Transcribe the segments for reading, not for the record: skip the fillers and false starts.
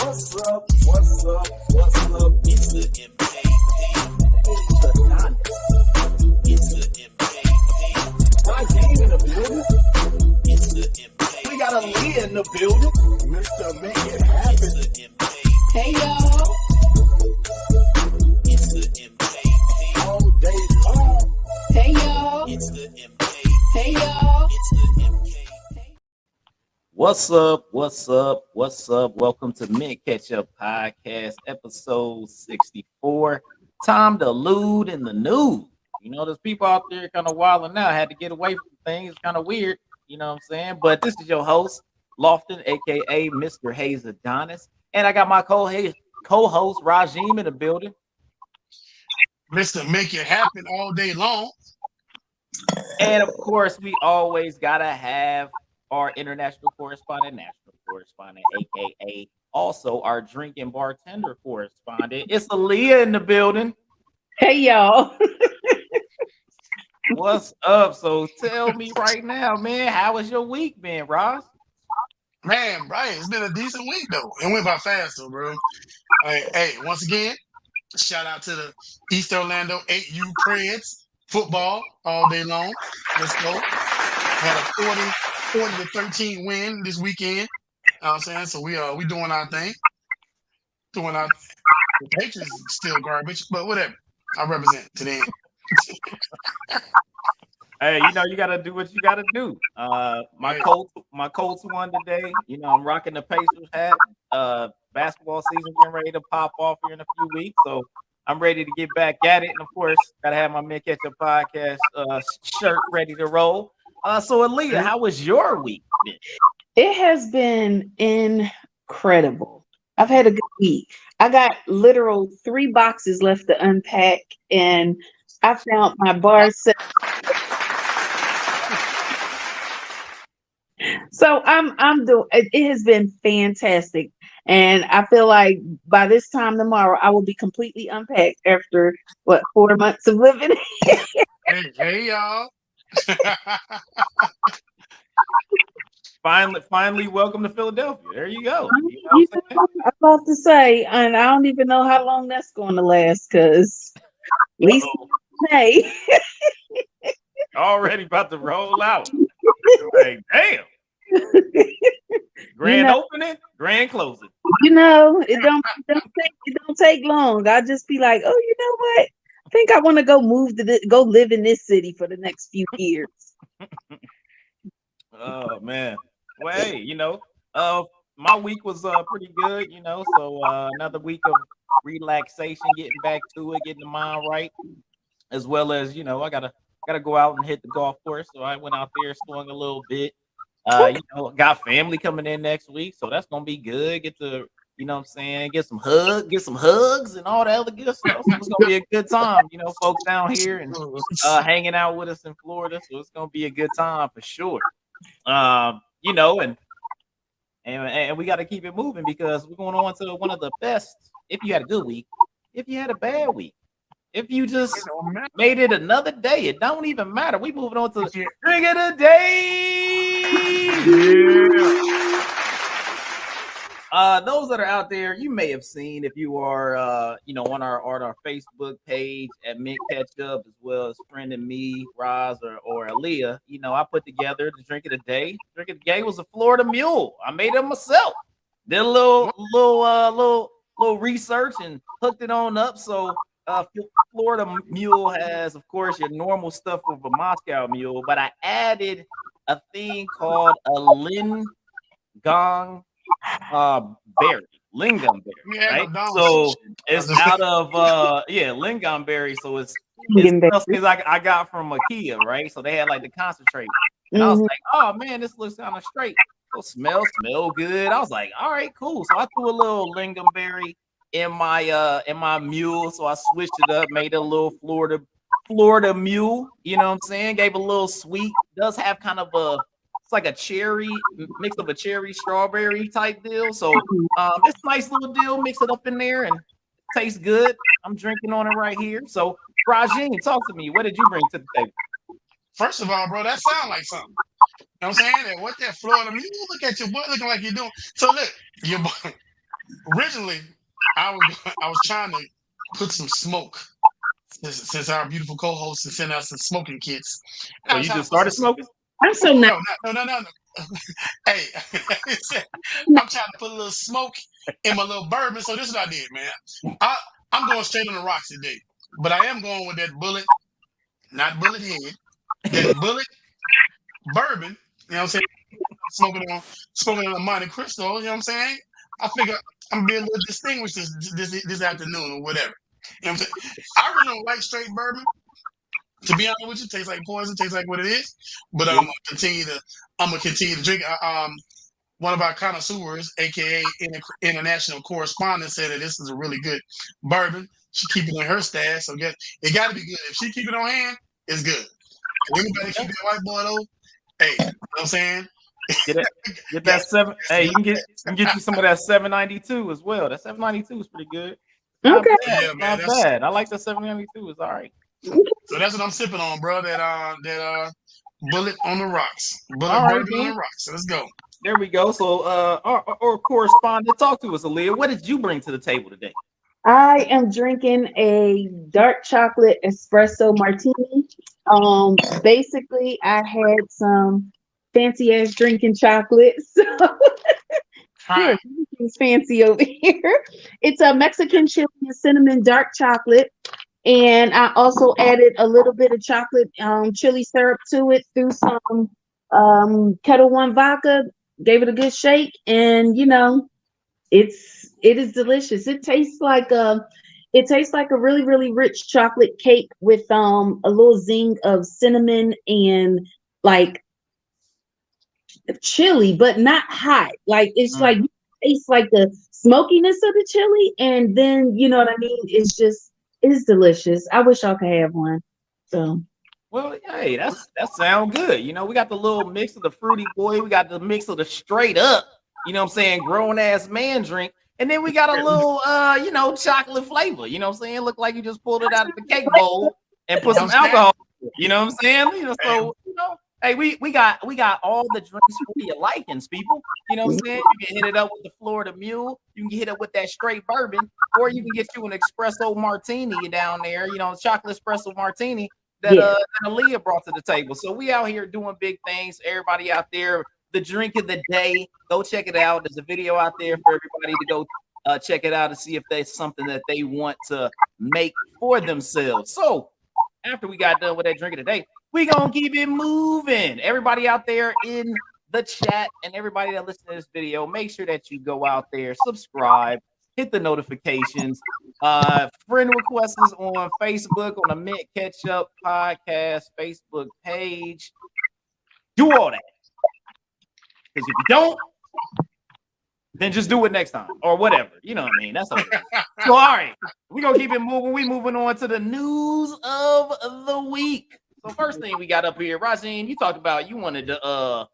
What's up? What's up? What's up? It's the MKP. It's the Donnie. It's the MKP. My game in the building. It's the MKP. We got a Leah in the building. Mr. Make It Happen. It's the MKP. Hey y'all. It's the MKP. All day long. Hey y'all. It's the MKP. Hey y'all. It's the MKP. What's up? What's up? What's up? Welcome to Ketchup Podcast, episode 64. Time to Elude in the Nude. You know, there's people out there kind of wilding out. Had to get away from things. It's kind of weird. You know what I'm saying? But this is your host, Lofton, a.k.a. Mr. Hayes Adonis. And I got my co-host, Rajim, in the building. Mr. Make It Happen all day long. And, of course, we always got to have our international correspondent, national correspondent, a.k.a. also our drink and bartender correspondent. It's Aaliyah in the building. Hey y'all. What's up? So tell me right now, man, how was your week been, Ross? Man, Brian, it's been a decent week, though. It went by fast, though, bro. Hey, once again, shout out to the East Orlando 8U Preds football all day long. Let's go. Had a 40-13 win this weekend. You know what I'm saying? So we doing our thing. The Patriots still garbage, but whatever. I represent today. Hey, you know, you gotta do what you gotta do. My Colts won today. You know, I'm rocking the Pacers hat. Basketball season getting ready to pop off here in a few weeks, so I'm ready to get back at it. And of course, gotta have my Ketchup Podcast shirt ready to roll. So Aaliyah, how was your week? It has been incredible. I've had a good week. I got literal 3 boxes left to unpack, and I found my bar set. So I'm doing. It has been fantastic, and I feel like by this time tomorrow I will be completely unpacked after 4 months of living. Hey, y'all. Finally, welcome to Philadelphia. There you go. I'm about to say, and I don't even know how long that's going to last, because at least May. Already about to roll out. Like, damn. Grand opening, grand closing. You know, it don't take long. I just be like, oh, you know what? I think I want to go live in this city for the next few years. Oh man. Well, hey, you know, my week was pretty good, you know. So another week of relaxation, getting back to it, getting the mind right, as well as, you know, I gotta go out and hit the golf course. So I went out there, swung a little bit. You know, got family coming in next week, so that's gonna be good. Get to, you know what I'm saying, get some hugs and all that other good stuff. So it's gonna be a good time, you know, folks down here and hanging out with us in Florida. So it's gonna be a good time for sure. You know, and we got to keep it moving, because we're going on to one of the best. If you had a good week, if you had a bad week, if you just made it another day, it don't even matter. We moving on to Drink of the Day. Yeah. Those that are out there, you may have seen, if you are, you know, on our Facebook page at Mint Ketchup, as well as friend and me, Roz or Aaliyah. You know, I put together the Drink of the Day. Drink of the Day was a Florida Mule. I made it myself. Did a little research and hooked it on up. So Florida Mule has, of course, your normal stuff of a Moscow Mule, but I added a thing called a lingam berry, right? So it's out of lingonberry. So it's things like I got from IKEA, right? So they had like the concentrate, and I was like, oh man, this looks kind of straight. So smell good. I was like, all right, cool. So I threw a little lingonberry in my mule. So I switched it up, made a little Florida Mule. You know what I'm saying? Gave a little sweet. Does have kind of it's like a cherry mix of a cherry strawberry type deal. So this nice little deal, mix it up in there and tastes good. I'm drinking on it right here. So Rajin, talk to me. What did you bring to the table? First of all, bro, that sounds like something. You know what I'm saying? What that Florida Mule? Look at your boy looking like you're doing. So look, your boy, Originally, I was trying to put some smoke since our beautiful co-host has sent us some smoking kits. And So I was you trying just to put started some. smoking? I'm so not. No, no. Hey, I'm trying to put a little smoke in my little bourbon. So this is what I did, man. I I'm going straight on the rocks today, but I am going with that bullet, not bullet head, that bullet bourbon. You know what I'm saying? Smoking on a Monte Cristo. You know what I'm saying? I figure I'm gonna be a little distinguished this afternoon or whatever. You know what I'm saying? I really don't like straight bourbon. To be honest with you, tastes like poison, tastes like what it is. But Yeah. I'm gonna continue to drink. One of our connoisseurs, aka international correspondent, said that this is a really good bourbon. She keep it in her stash, so it got to be good. If she keep it on hand, it's good. If anybody keep that white boy though, hey, you know what I'm saying? Get it. Get Yeah, that seven. Hey, you can get you some of that 792 as well. That 792 is pretty good. Not Okay. bad. yeah, man. Not bad. I like the 792. It's all right. So that's what I'm sipping on, bro. That bullet on the rocks, All bullet right, bourbon on then. the rocks. So let's go. There we go. So, our correspondent, talk to us, Aaliyah. What did you bring to the table today? I am drinking a dark chocolate espresso martini. Basically, I had some fancy ass drinking chocolate. So All yeah, right. everything's fancy over here. It's a Mexican chili and cinnamon dark chocolate. And I also added a little bit of chocolate chili syrup to it through some Kettle One vodka, gave it a good shake, and it is delicious. It tastes like a really, really rich chocolate cake with a little zing of cinnamon and like chili, but not hot. Like it's Mm. like you taste like the smokiness of the chili, and then you know what I mean. It's delicious. I wish I could have one. So Well, hey, that sounds good. We got the little mix of the fruity boy. We got the mix of the straight up, what I'm saying, grown ass man drink. And then we got a little chocolate flavor. You know what I'm saying? Look like you just pulled it out of the cake bowl and You put know some what I'm saying? alcohol. You know what I'm saying? Hey, Hey, we got all the drinks for your likings, people. You know what I'm saying? You can hit it up with the Florida Mule. You can hit it with that straight bourbon, or you can get you an espresso martini down there. Chocolate espresso martini that yeah, Aaliyah brought to the table. So we out here doing big things. Everybody out there, the drink of the day, go check it out. There's a video out there for everybody to go check it out and see if there's something that they want to make for themselves. So after we got done with that drink of the day, we gonna keep it moving. Everybody out there in the chat and everybody that listens to this video, make sure that you go out there, subscribe, hit the notifications. Friend requests us on Facebook on the Mint Ketchup Podcast Facebook page. Do all that. Because if you don't, then just do it next time or whatever. You know what I mean? That's all it is. So, all right, we're going to keep it moving. We moving on to the news of the week. So, first thing we got up here, Rajin, you talked about you wanted to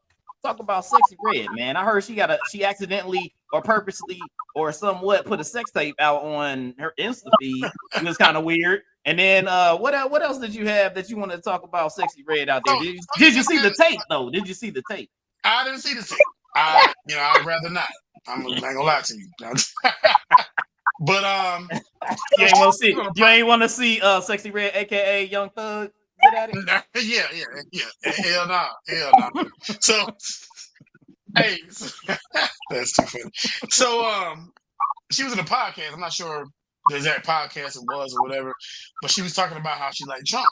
talk about Sexxy Red, man. I heard she accidentally or purposely or somewhat put a sex tape out on her Insta feed. It was kind of weird. And then what else did you have that you wanted to talk about Sexxy Red out there? so, Did you see the tape though? Did you see the tape? I didn't see the tape. I'd rather not. I'm not gonna lie to you. But You ain't want to see. You ain't want to see Sexxy Red, aka Young Thug. Get at it. yeah. Hell no. So hey, that's too funny. So she was in a podcast. I'm not sure the exact podcast it was or whatever, but she was talking about how she liked Trump.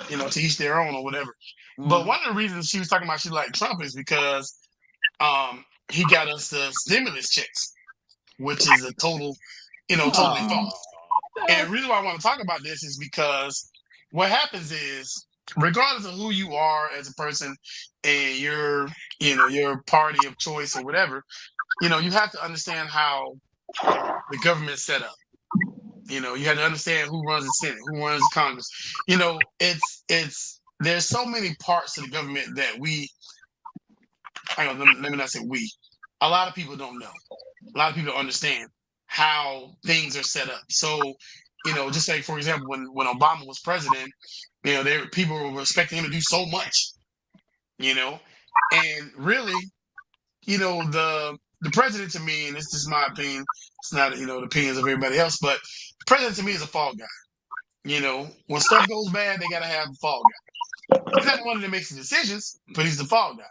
To each their own or whatever. But one of the reasons she was talking about she liked Trump is because he got us the stimulus checks, which is a totally false. And the reason why I want to talk about this is because what happens is, regardless of who you are as a person and your party of choice or whatever, you have to understand how the government's set up. You have to understand who runs the Senate, who runs Congress. It's there's so many parts of the government that hang on, let me not say we. A lot of people don't know. A lot of people don't understand how things are set up. So, just like for example, when Obama was president, people were expecting him to do so much, and really, the the president to me, and this is my opinion. It's not the opinions of everybody else, but the president to me is a fall guy. When stuff goes bad, they gotta have a fall guy. He's not the one that makes the decisions, but he's the fall guy.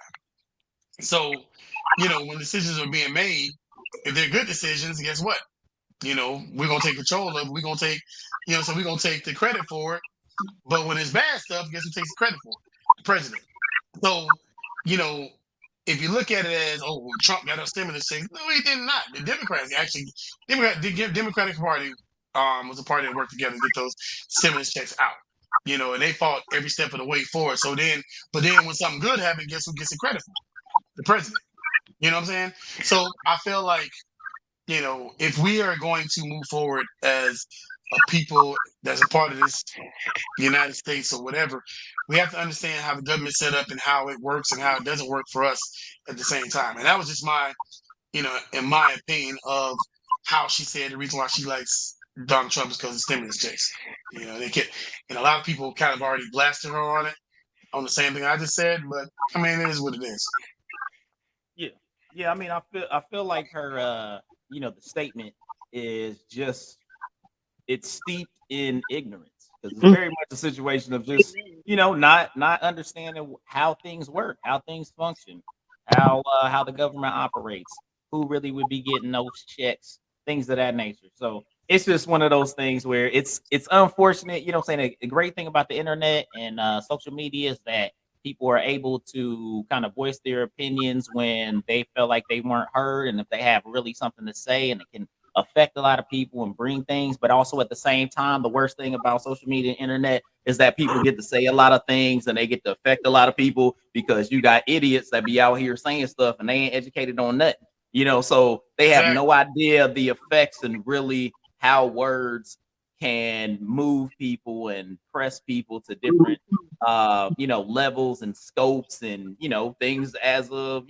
So, when decisions are being made, if they're good decisions, guess what? We're gonna take control of it. We're gonna take, so we're gonna take the credit for it. But when it's bad stuff, guess who takes the credit for it? The president. So, you know, if you look at it as, oh, well, Trump got a stimulus check, no, he did not. The Democrats actually, the Democratic Party was a party that worked together to get those stimulus checks out. And they fought every step of the way forward. But then when something good happened, guess who gets the credit for it? The president. You know what I'm saying? So I feel like, if we are going to move forward as a people that's a part of this United States or whatever, we have to understand how the government's set up and how it works and how it doesn't work for us at the same time. And that was just in my opinion of how she said the reason why she likes Donald Trump is because of stimulus checks. They get, and a lot of people kind of already blasted her on it, on the same thing I just said, but I mean, it is what it is. Yeah, yeah. I mean, I feel like her, the statement is just it's steeped in ignorance because it's very much a situation of just not understanding how things work, how things function, how the government operates, who really would be getting those checks, things of that nature. So it's just one of those things where it's unfortunate. You know what I'm saying? The great thing about the internet and social media is that people are able to kind of voice their opinions when they feel like they weren't heard, and if they have really something to say, and it can affect a lot of people and bring things. But also at the same time, the worst thing about social media and internet is that people get to say a lot of things and they get to affect a lot of people because you got idiots that be out here saying stuff and they ain't educated on nothing. So they have Exactly. no idea the effects and really how words can move people and press people to different levels and scopes and things as of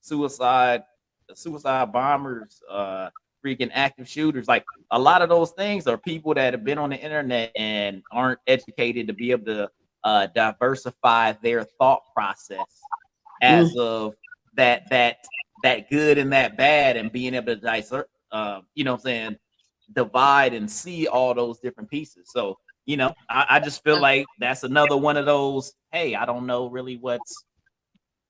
suicide suicide bombers, freaking active shooters. Like a lot of those things are people that have been on the internet and aren't educated to be able to diversify their thought process as of that good and that bad, and being able to what I'm saying, divide and see all those different pieces. So I just feel like that's another one of those. Hey, I don't know really what's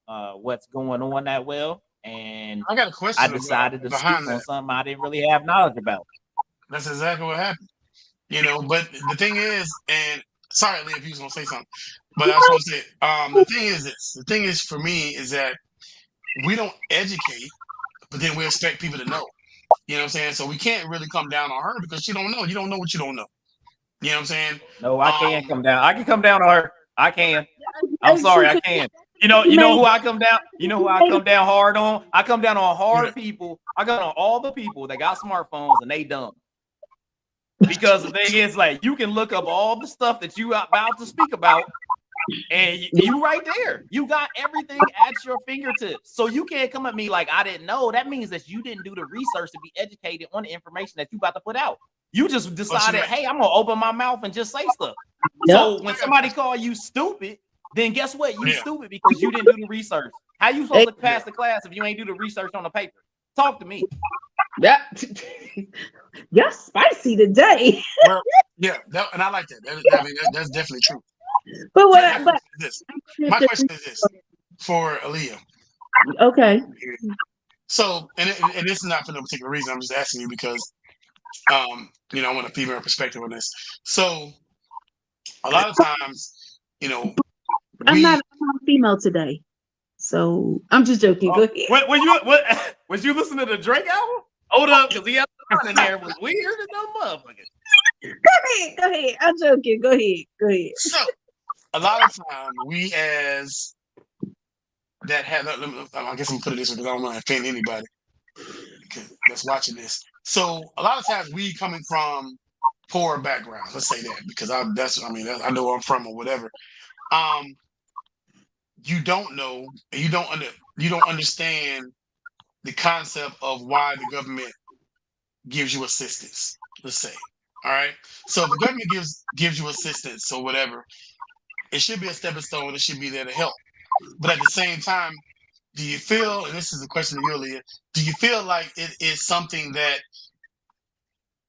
going on that well, and I got a I question about decided to speak behind on that. something I didn't really have knowledge about. That's exactly what happened. But the thing is, and sorry, Lee, if you was gonna say something, but I just want to say, the thing is this. The thing is for me is that we don't educate, but then we expect people to know. You know what I'm saying? So we can't really come down on her because she don't know. You don't know what you don't know. You know what I'm saying? No, I can Um, come down. I can come down on her. I can. I'm She sorry, I could can. she You know made who I come down. You know who I made come down hard on. I come down on yeah. hard people. I come on all the people that got smartphones and they dumb. Because the thing is, like, you can look up all the stuff that you are about to speak about, and you right there. You got everything at your fingertips. So you can't come at me like I didn't know. That means that you didn't do the research to be educated on the information that you about to put out. You just But she decided, might. hey, I'm gonna open my mouth and just say stuff. Yep. So when somebody call you stupid, then guess what? You Yeah. stupid because you didn't do the research. How you supposed Hey, to Yeah. pass the class if you ain't do the research on the paper? Talk to me. yep. You're spicy today. Well, yeah. And I like that. I mean, that's definitely true. But what But my I but question is this. if My the question is this for Aaliyah. okay. So, and this is not for no particular reason. I'm just asking you because, I want a female perspective on this. So, a lot of times, you know, I'm we not a female today. So I'm just joking. Go Oh, ahead. what was you listening to the Drake album? Hold up, because he had a line in there was weird and dumb motherfucker. Go ahead. Go ahead. I'm joking. Go ahead. Go ahead. so a lot of time we as that have. I guess I'm gonna put it this way because I don't want to offend anybody that's watching this. So a lot of times we coming from poor backgrounds. Let's say that because I know where I'm from or whatever. Um, you don't know, and you don't understand the concept of why the government gives you assistance. Let's say, all right. So if the government gives you assistance or whatever, it should be a stepping stone. It should be there to help. But at the same time, do you feel, and this is a question to you, Leah, do you feel like it is something that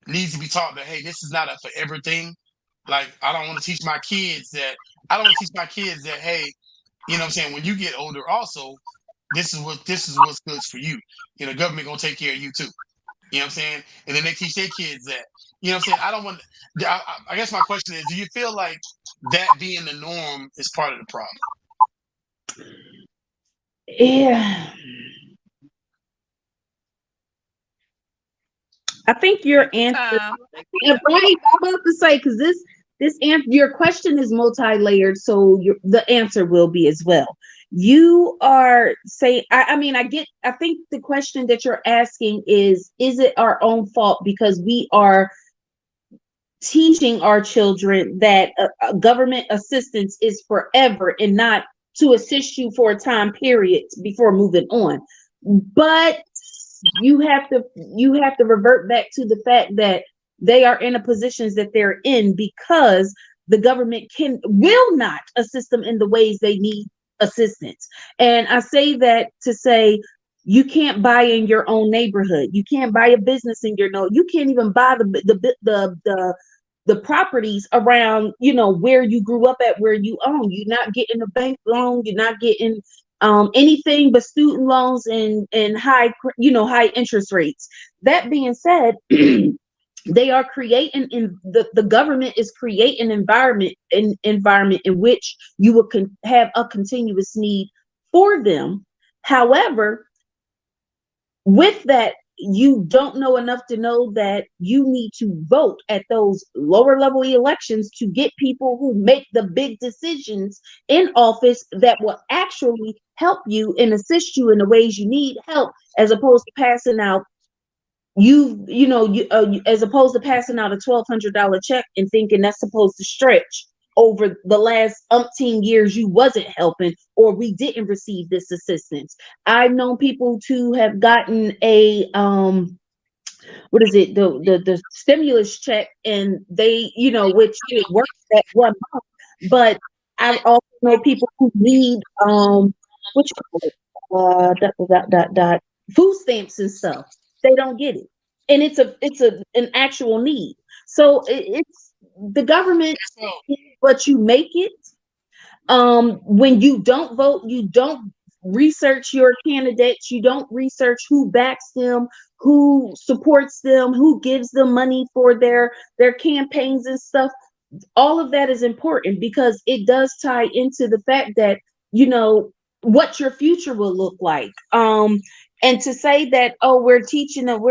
needs to be taught that, hey, this is not a forever thing? Like, I don't want to teach my kids that, hey, you know what I'm saying, when you get older also, this is what's good for you. Government gonna take care of you too. You know what I'm saying? And then they teach their kids that. You know what I'm saying? I don't want. I guess my question is: do you feel like that being the norm is part of the problem? Yeah. I think your Take your answer, time. Take yeah, your time. right. I'm about to say because this answer, your question is multi-layered, so the answer will be as well. You are saying, I mean, I think the question that you're asking is it our own fault because we are teaching our children that government assistance is forever and not to assist you for a time period before moving on. But you have to revert back to the fact that they are in the positions that they're in because the government will not assist them in the ways they need assistance. And I say that to say you can't buy in your own neighborhood. You can't buy a business in your no. You can't even buy the properties around, where you grew up at, where you own. You're not getting a bank loan. You're not getting anything but student loans and high interest rates. That being said, they are creating in the government is creating environment in which you will have a continuous need for them. However, with that, you don't know enough to know that you need to vote at those lower level elections to get people who make the big decisions in office that will actually help you and assist you in the ways you need help, as opposed to passing out as opposed to passing out a $1,200 check and thinking that's supposed to stretch over the last umpteen years you wasn't helping or we didn't receive this assistance. I've known people to have gotten a what is it, the stimulus check, and they, which it works that 1 month, but I also know people who need what you call it, food stamps and stuff. They don't get it, and it's an actual need. So it's the government So is what you make it. When you don't vote, you don't research your candidates, you don't research who backs them, who supports them, who gives them money for their campaigns and stuff. All of that is important because it does tie into the fact that you know what your future will look like. And to say that, oh, we're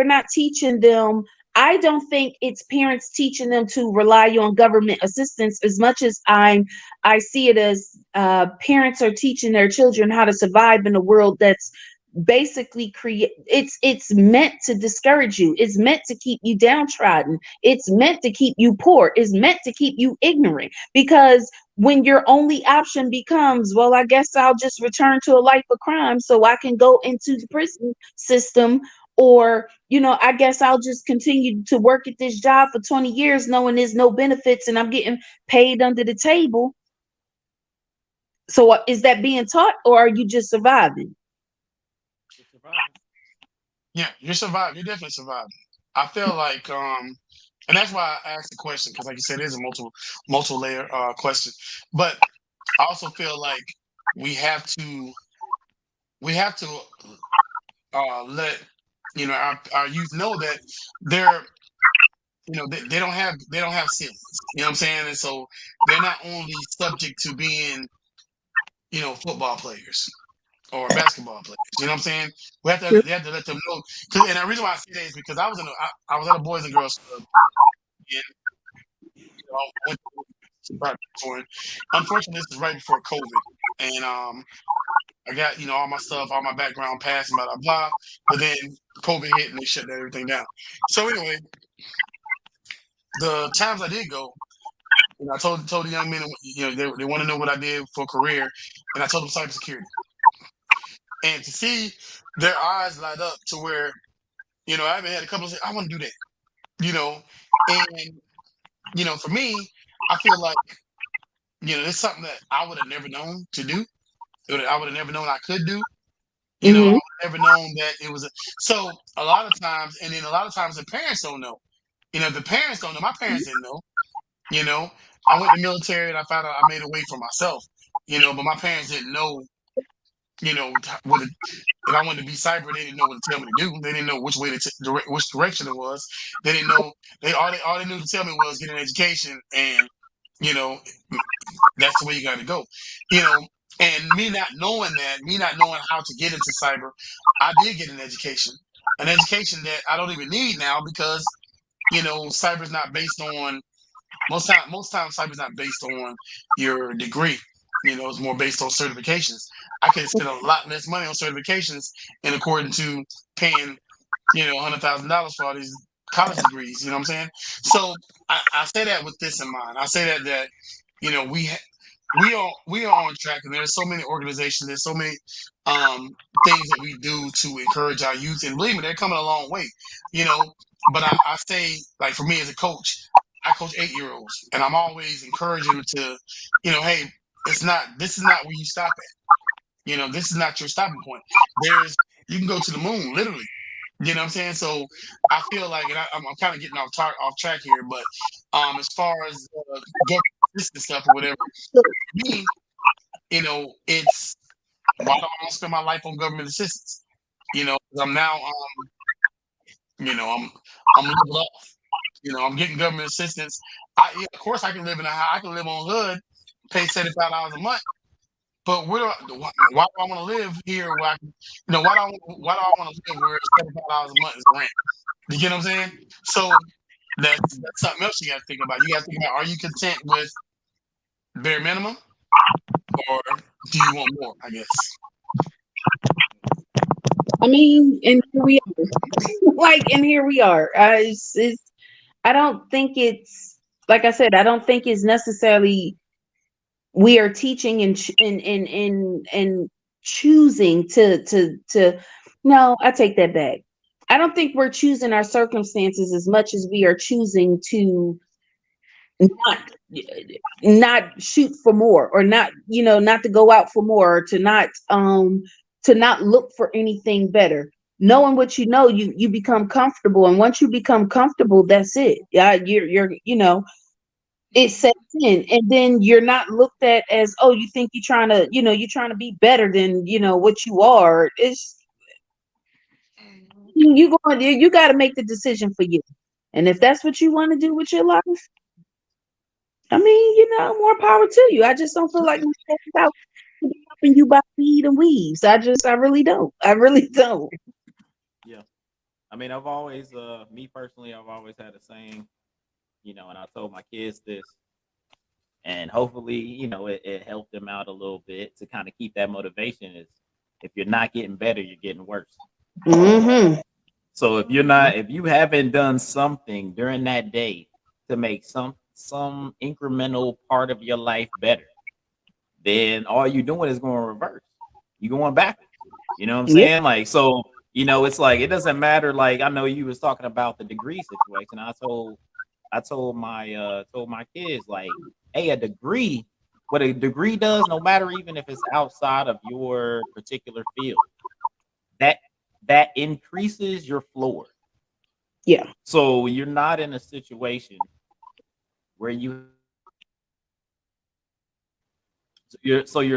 not teaching them. I don't think it's parents teaching them to rely on government assistance as much as I see it as parents are teaching their children how to survive in a world that's basically it's meant to discourage you. It's meant to keep you downtrodden. It's meant to keep you poor. It's meant to keep you ignorant. Because when your only option becomes, well, I guess I'll just return to a life of crime so I can go into the prison system, or I guess I'll just continue to work at this job for 20 years knowing there's no benefits and I'm getting paid under the table. So is that being taught, or are you just surviving? You're surviving. yeah, you're surviving. You're definitely surviving. I feel like, and that's why I asked the question because, like you said, it is a multiple layer question. But I also feel like we have to we have to let our youth know that they're they don't have ceilings. You know what I'm saying? And so they're not only subject to being football players or basketball players. You know what I'm saying? They have to let them know. And the reason why I say that is because I was at a boys and girls club, and I went to private for it. Unfortunately, this is right before COVID, and I got all my stuff, all my background passed, and blah blah blah. But then COVID hit and they shut everything down. So anyway, the times I did go, I told the young men, they want to know what I did for a career, and I told them cybersecurity, and to see their eyes light up to where I haven't had a couple of say, I want to do that, you know, and for me, I feel like it's something that I would have never known to do, that I would have never known I could do, You know, I Mm-hmm. would never known that it was so a lot of times, and then a lot of times the parents don't know. You know, the parents don't know. My parents didn't know. You know, I went to the military and I found out I made a way for myself. You know, but my parents didn't know. You know, if I wanted to be cyber, they didn't know what to tell me to do. They didn't know which way to which direction it was. They didn't know. They all they knew to tell me was get an education, and you know, that's the way you got to go. You know, and me not knowing how to get into cyber, I did get an education that I don't even need now because cyber is not based on most times cyber is not based on your degree. You know, it's more based on certifications. I could spend a lot less money on certifications in according to paying $100,000 for all these college degrees. You know what I'm saying? So I say that with this in mind. I say that you know we are on track, and there's so many organizations, there's so many um things that we do to encourage our youth, and believe me, they're coming a long way. You know, but I say, like, for me as a coach, I coach 8-year-olds, and I'm always encouraging them to, hey, this is not where you stop at. This is not your stopping point. You can go to the moon, literally. You know what I'm saying? So I feel like, and I'm kind of getting off track here, but as far as government assistance stuff or whatever, me, it's why do I want to spend my life on government assistance? 'Cause I'm now, you know, I'm I'm leveled off. I'm getting government assistance. Yeah, of course, I can live in a house. I can live on hood, pay $75 a month. But why do I want to live here? Where I can, why do I want to live where $75 a month is rent? You get what I'm saying? So that's something else you got to think about. You got to think about: are you content with bare minimum, or do you want more? I guess. I mean, and here we are. And here we are. I don't think it's like I said. I don't think it's necessarily we are teaching and choosing to. No, I take that back. I don't think we're choosing our circumstances as much as we are choosing to not not shoot for more, or not, not to go out for more, or to not look for anything better. Knowing what you know, you become comfortable, and once you become comfortable, that's it. Yeah, you're it sets in, and then you're not looked at as, oh, you think you're trying to be better than what you are. It's you got to make the decision for you, and if that's what you want to do with your life, I mean, more power to you. I just don't feel like myself out helping you buy weed and weaves. I really don't. I really don't. Yeah. I mean, I've always, me personally, I've always had a saying, and I told my kids this, and hopefully, it helped them out a little bit to kind of keep that motivation is if you're not getting better, you're getting worse. Mm-hmm. So if you haven't done something during that day to make some incremental part of your life better, then all you're doing is going reverse. You're going backwards. You know what I'm Yeah. saying? Like, so, it's like it doesn't matter. Like, I know you was talking about the degree situation. I told my kids, like, hey, what a degree does, no matter even if it's outside of your particular field, that that increases your floor. Yeah. So you're not in a situation where you're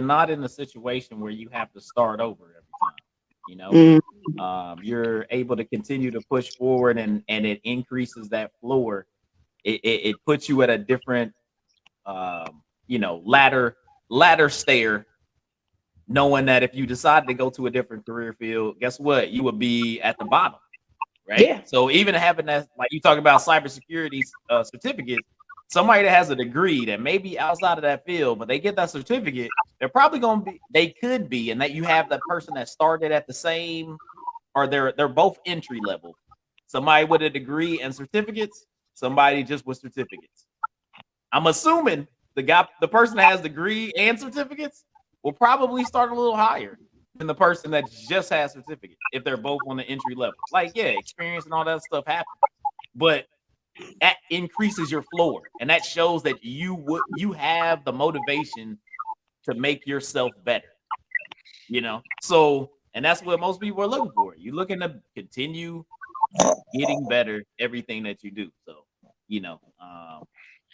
not in a situation where you have to start over every time. You know, Mm, you're able to continue to push forward, and it increases that floor. It puts you at a different ladder stair, knowing that if you decide to go to a different career field, guess what? You would be at the bottom, right? yeah. So even having that, like you talk about cybersecurity certificates, somebody that has a degree that may be outside of that field, but they get that certificate, they're probably going to be, they could be, and that you have that person that started at the same, or they're both entry level. Somebody with a degree and certificates, somebody just with certificates. I'm assuming the person that has degree and certificates will probably start a little higher than the person that just has certificates if they're both on the entry level. Like, yeah, experience and all that stuff happens, but that increases your floor, and that shows that you have the motivation to make yourself better. So And that's what most people are looking for. You're looking to continue getting better everything that you do. So,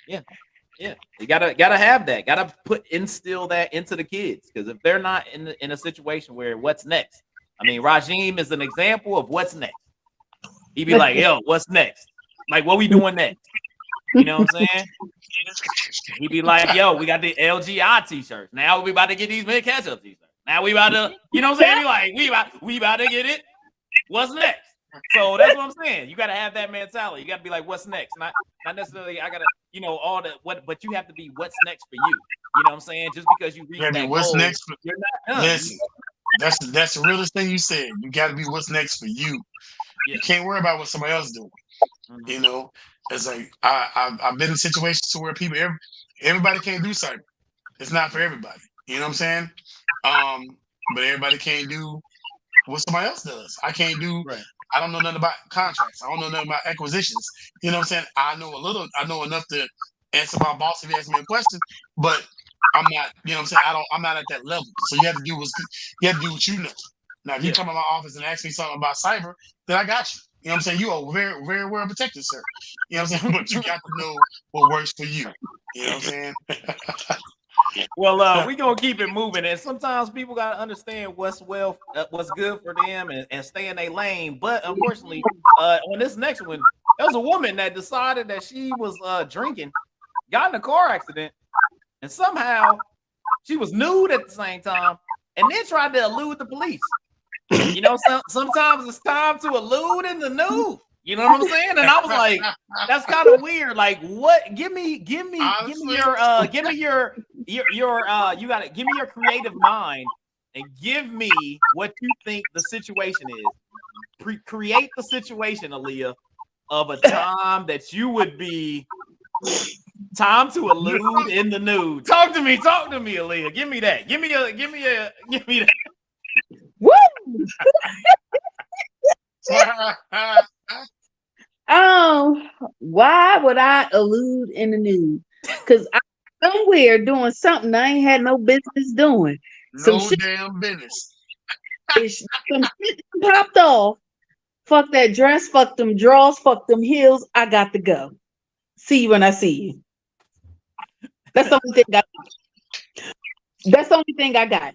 yeah, yeah, you gotta have that. Gotta instill that into the kids, because if they're not in a situation where what's next. I mean, Rajim is an example of what's next. He'd be like, "Yo, what's next? Like, what we doing next?" You know what I'm saying? He'd be like, "Yo, we got the LGI t-shirts. Now we about to get these mid Ketchup t-shirts. Now we about to, you know what I'm saying? He like, we about to get it. What's next?" So that's what I'm saying. You got to have that mentality. You got to be like, "What's next?" Not necessarily I gotta, all the what, but you have to be what's next for you. You know what I'm saying? Just because you reach that what's goal, next for, you're not done. listen, that's the realest thing you said. You got to be what's next for you. Yeah. You can't worry about what somebody else doing. Mhm. You know, it's like I've been in situations to where people everybody can't do cyber. It's not for everybody. You know what I'm saying? But everybody can't do what somebody else does. I can't do. Right. I don't know nothing about contracts. I don't know nothing about acquisitions. You know what I'm saying? I know enough to answer my boss if he asks me a question, but I'm not. You know what I'm saying? I'm not at that level. So you have to do what you know. Now, if you Yeah. come to my office and ask me something about cyber, then I got you. You know what I'm saying? You are very, very well protected, sir. You know what I'm saying? But you got to know what works for you. You know what I'm saying? Well, we gonna keep it moving, and sometimes people gotta understand what's good for them, and stay in their lane. But unfortunately, on this next one, there was a woman that decided that she was drinking, got in a car accident, and somehow she was nude at the same time, and then tried to elude the police. You know, sometimes it's time to elude in the nude. You know what I'm saying? And I was like, that's kind of weird. Like, what? Give me Honestly, your you got to give me your creative mind and give me what you think the situation is. Create the situation, Aaliyah, of a time that you would be time to elude in the nude. Talk to me, Aaliyah. Give me that. Give me that. Woo! Why would I elude in the nude? Because I'm somewhere doing something I ain't had no business doing. Some no shit, damn business. some shit popped off. Fuck that dress, fuck them drawers, fuck them heels. I got to go. See you when I see you. That's the only thing that's the only thing I got.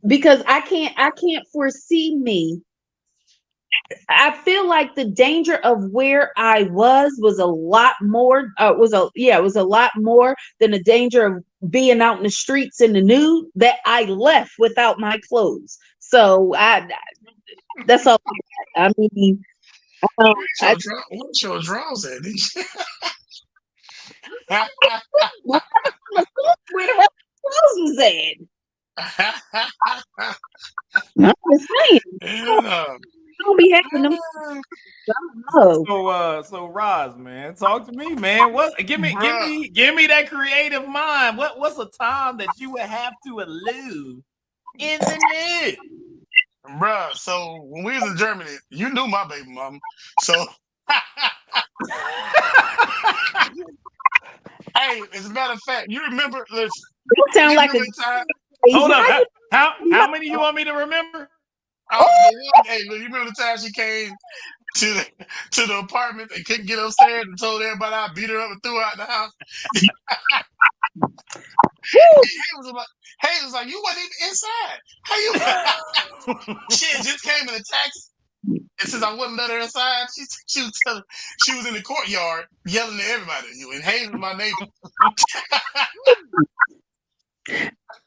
Because I can't foresee me. I feel like the danger of where I was a lot more. It was a lot more than the danger of being out in the streets in the nude that I left without my clothes. So that's all. I mean, What's your draws at? where the clothes was at. I'm just saying, Yeah. don't be having them. Oh, So Roz, man, talk to me, man. What? Give me that creative mind. What's a time that you would have to elude in the nude? Bruh, so when we was in Germany, you knew my baby mama. So hey, as a matter of fact, you remember this you sound you like a remember the time Hold up. How How many you want me to remember? hey, look, you remember the time she came to the apartment and couldn't get upstairs and told everybody I beat her up and threw her out the house? Hey, was like, you wasn't even inside. How you she had just came in a taxi. And since I wouldn't let her inside, she was in the courtyard yelling at everybody. And Hayes was my neighbor.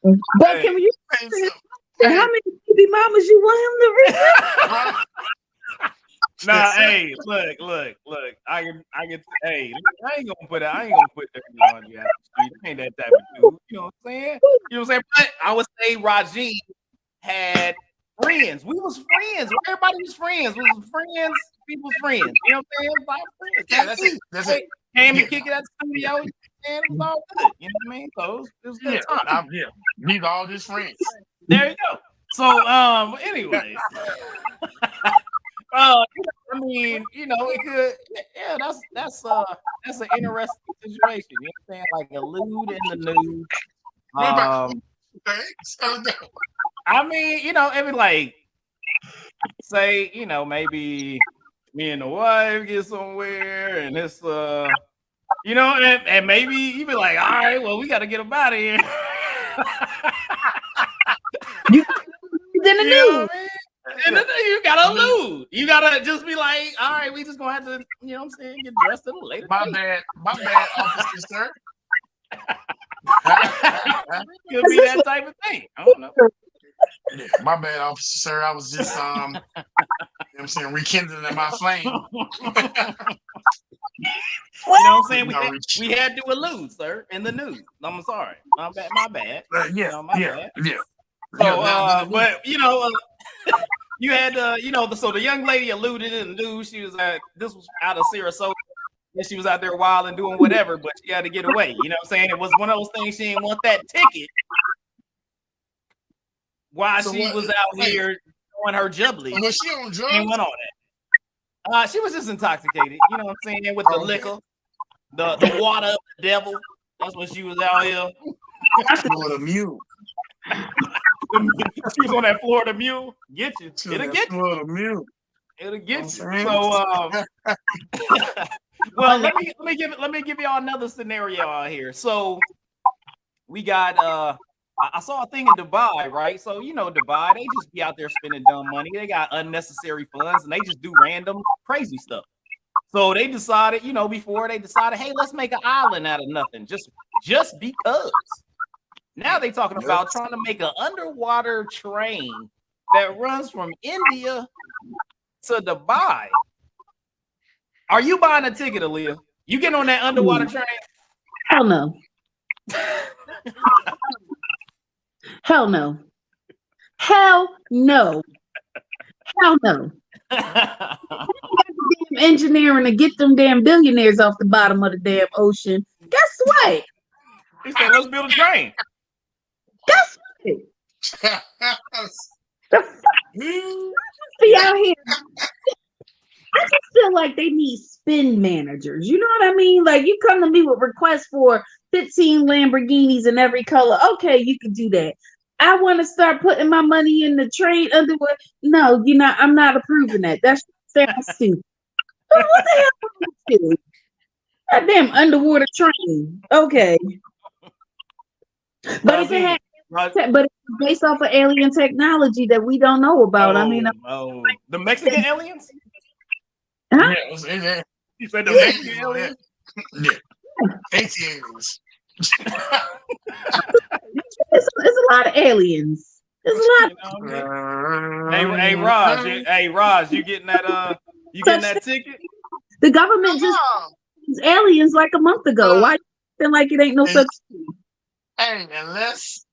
But can you how many baby mamas you want him to reach? Nah, hey, look. I can. Hey, I ain't gonna put that on you. I ain't that type of dude. You know what I'm saying? You know what I'm saying? But I would say Rajin had friends. We was friends. Everybody was friends. We was friends. People's friends. You know what I'm saying? It was like friends. Yeah, that's it. Came to kick it at the studio. And it was all good. You know what I mean? So it was good time. These are all just friends. There you go. So anyways. I mean, it could. Yeah, that's an interesting situation. You know what I'm saying? Like a lewd in the nude. I mean, I mean, like say, maybe me and the wife get somewhere, and it's and maybe you be like, all right, well, we got to get them out of here. You in the You know news. what I mean? And then you gotta lose. You gotta just be like, all right, we just gonna have to, what I'm saying, get dressed at a later My date. bad, officer, sir. Could be that type of thing. I don't know. Yeah, my bad, officer, sir. I was just rekindling my flame. You know what I'm saying? We had to elude, sir, in the news. I'm sorry. My bad. Yeah. So, but you had so the young lady alluded in the news. She was this was out of Sarasota, and she was out there wild and doing whatever, but she had to get away. You know what I'm saying? It was one of those things. She didn't want that ticket while she was out here doing her jubbly. Was she on drugs? And went on that. She was just intoxicated. You know what I'm saying? With the liquor, the water of the devil. That's what she was out here. Florida mule. She was on that Florida mule. Get you. It'll get you. Florida mule. It'll get you. So, well, let me give y'all another scenario out here. So, we got I saw a thing in Dubai, right? So Dubai, they just be out there spending dumb money. They got unnecessary funds, and they just do random crazy stuff. So they decided, before they decided, hey, let's make an island out of nothing, just because. Now they talking about trying to make an underwater train that runs from India to Dubai. Are you buying a ticket, Aaliyah? You getting on that underwater train? Hell no. Hell no. Hell no. Hell no. Damn engineering to get them damn billionaires off the bottom of the damn ocean. Guess what? He said, let's build a train. Guess what? The fuck? Be out here. I just feel like they need spin managers. You know what I mean? Like, you come to me with requests for 15 Lamborghinis in every color. Okay, you can do that. I want to start putting my money in the train underwear. No, I'm not approving that. That sounds stupid. What the hell is this? That damn underwater train. Okay. But if it had, but it's based off of alien technology that we don't know about. The Mexican aliens? Huh? Yeah, you said the Mexican aliens? Yeah. aliens. It's a lot of aliens. There's a lot. Hey Raj, you getting that? You getting that ticket? The government just aliens like a month ago. Why you feel like it ain't no such thing? Hey, unless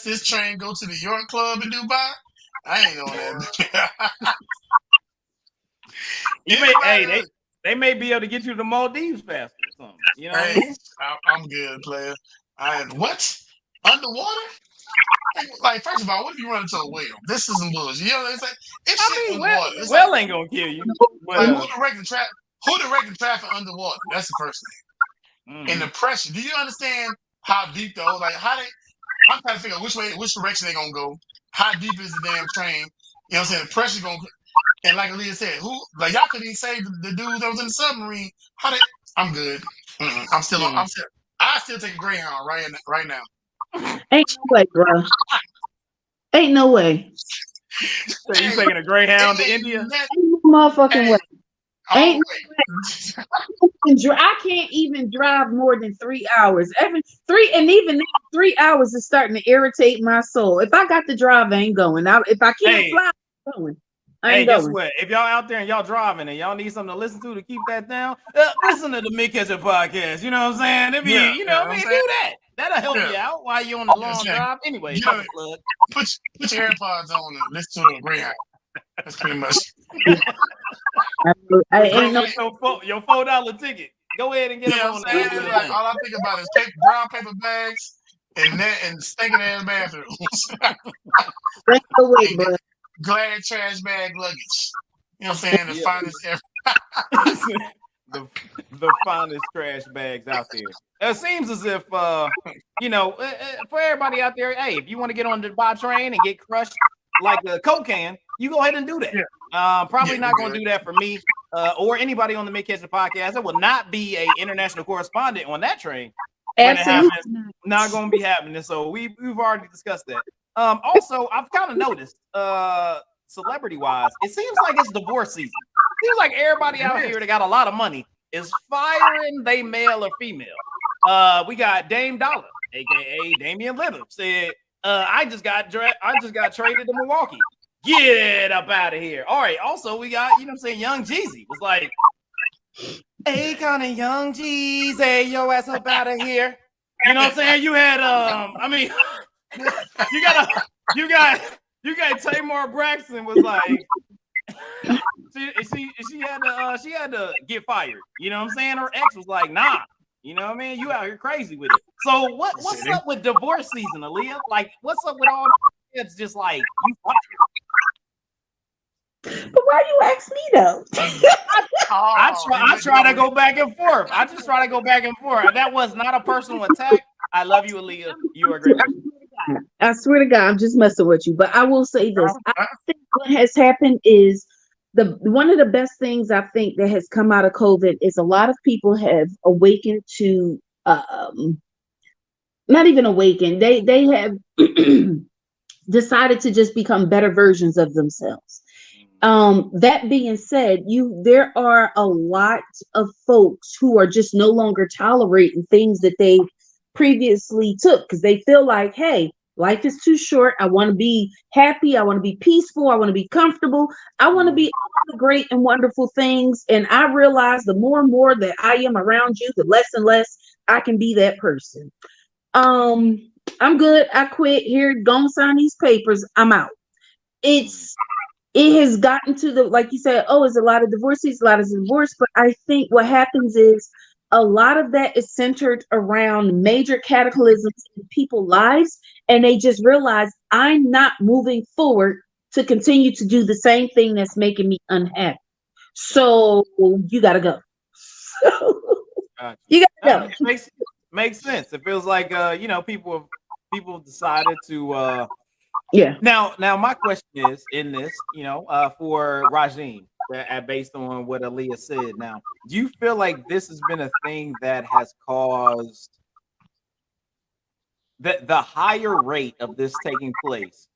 this train go to the York Club in Dubai, I ain't on that. They may be able to get you to the Maldives faster or something. You know what I mean? I'm good, player. What? Underwater? Like, first of all, what if you run into a whale? This is some bullshit. You know what I'm saying? It's whale ain't gonna kill you. Like, who directing traffic underwater? That's the first thing. And the pressure. Do you understand how deep though? Like, I'm trying to figure out which direction they gonna go. How deep is the damn train? You know what I'm saying? The pressure gonna. And like Aaliyah said, y'all couldn't even save the dude that was in the submarine. I'm good. I still take a Greyhound right now. Ain't no way, bro. Ain't no way. So you taking a Greyhound to India? Ain't no motherfucking way. Ain't no way. I can't even drive more than 3 hours. Even 3 hours is starting to irritate my soul. If I got to drive, I ain't going. If I can't fly, I'm going. Guess what? If y'all out there and y'all driving and y'all need something to listen to keep that down, listen to the Mid Ketchup podcast. You know what I'm saying? It be, do that. That'll help you out while you're on the long drive. Anyway, put your AirPods on and listen to the Greyhound. That's pretty much. Your $4 ticket. Go ahead and get it on there. Like, all I think about is brown paper bags and stinking ass bathrooms. Glad trash bag luggage. You know what I'm saying? The finest ever. the finest trash bags out there. It seems as if for everybody out there, hey, if you want to get on the Dubai train and get crushed like a Coke can, you go ahead and do that. Yeah. Probably Yeah, not we going to good. do that for me or anybody on the Mid Kitchen podcast. There will not be a international correspondent on that train when it Absolutely happens. not. Not going to be happening. So we've already discussed that. Also, I've kind of noticed, celebrity wise, it seems like it's divorce season. Seems like everybody out here that got a lot of money is firing they male or female. We got Dame Dollar, aka Damian Lillard, said, I just got traded to Milwaukee. Get up out of here. All right. Also, we got, you know what I'm saying, Young Jeezy was like, hey, kind of Young Jeezy, yo ass up out of here. You know what I'm saying? You had I mean, you got Tamar Braxton was like she had to get fired. You know what I'm saying? Her ex was like, nah. You know what I mean? You out here crazy with it. So what's up with divorce season, Aaliyah? Like, what's up with all it's just like you fired? But why you ask me though? I try to go back and forth. I just try to go back and forth. That was not a personal attack. I love you, Aaliyah. You are a great person. I swear to God, I'm just messing with you. But I will say this: I think what has happened is one of the best things I think that has come out of COVID is a lot of people have awakened to not even awakened. They have decided to just become better versions of themselves. That being said, there are a lot of folks who are just no longer tolerating things that they previously took because they feel like, hey, life is too short. I want to be happy. I want to be peaceful. I want to be comfortable. I want to be all the great and wonderful things. And I realize the more and more that I am around you, the less and less I can be that person. I'm good. I quit. Here, go and sign these papers. I'm out. It has gotten to the, like you said, oh, it's a lot of divorces, a lot of divorce. But I think what happens is a lot of that is centered around major cataclysms in people's lives. And they just realize I'm not moving forward to continue to do the same thing that's making me unhappy. So you got to go. You got to go. Makes sense. It feels like people decided to Yeah. Now my question is in this, for Rajim, based on what Aaliyah said. Now, do you feel like this has been a thing that has caused the higher rate of this taking place?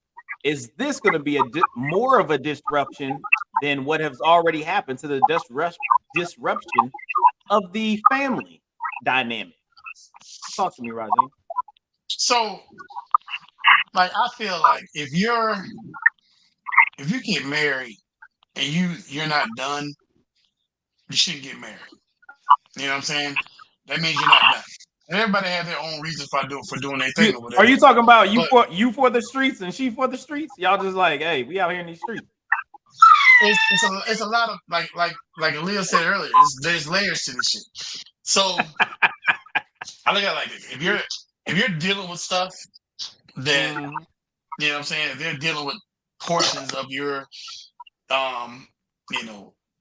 Is this going to be more of a disruption than what has already happened to the disruption of the family dynamic? Talk to me, Rajim. So, like, I feel like if you get married and you're not done, you shouldn't get married. You know what I'm saying? That means you're not done. And everybody has their own reasons for doing their thing or whatever. Are you talking about you But for the streets and she for the streets? Y'all just like, hey, we out here in these streets. it's a lot of like Aaliyah said earlier. There's layers to this shit. So I look at it like this: if you're dealing with stuff that you know what I'm saying, if they're dealing with portions of your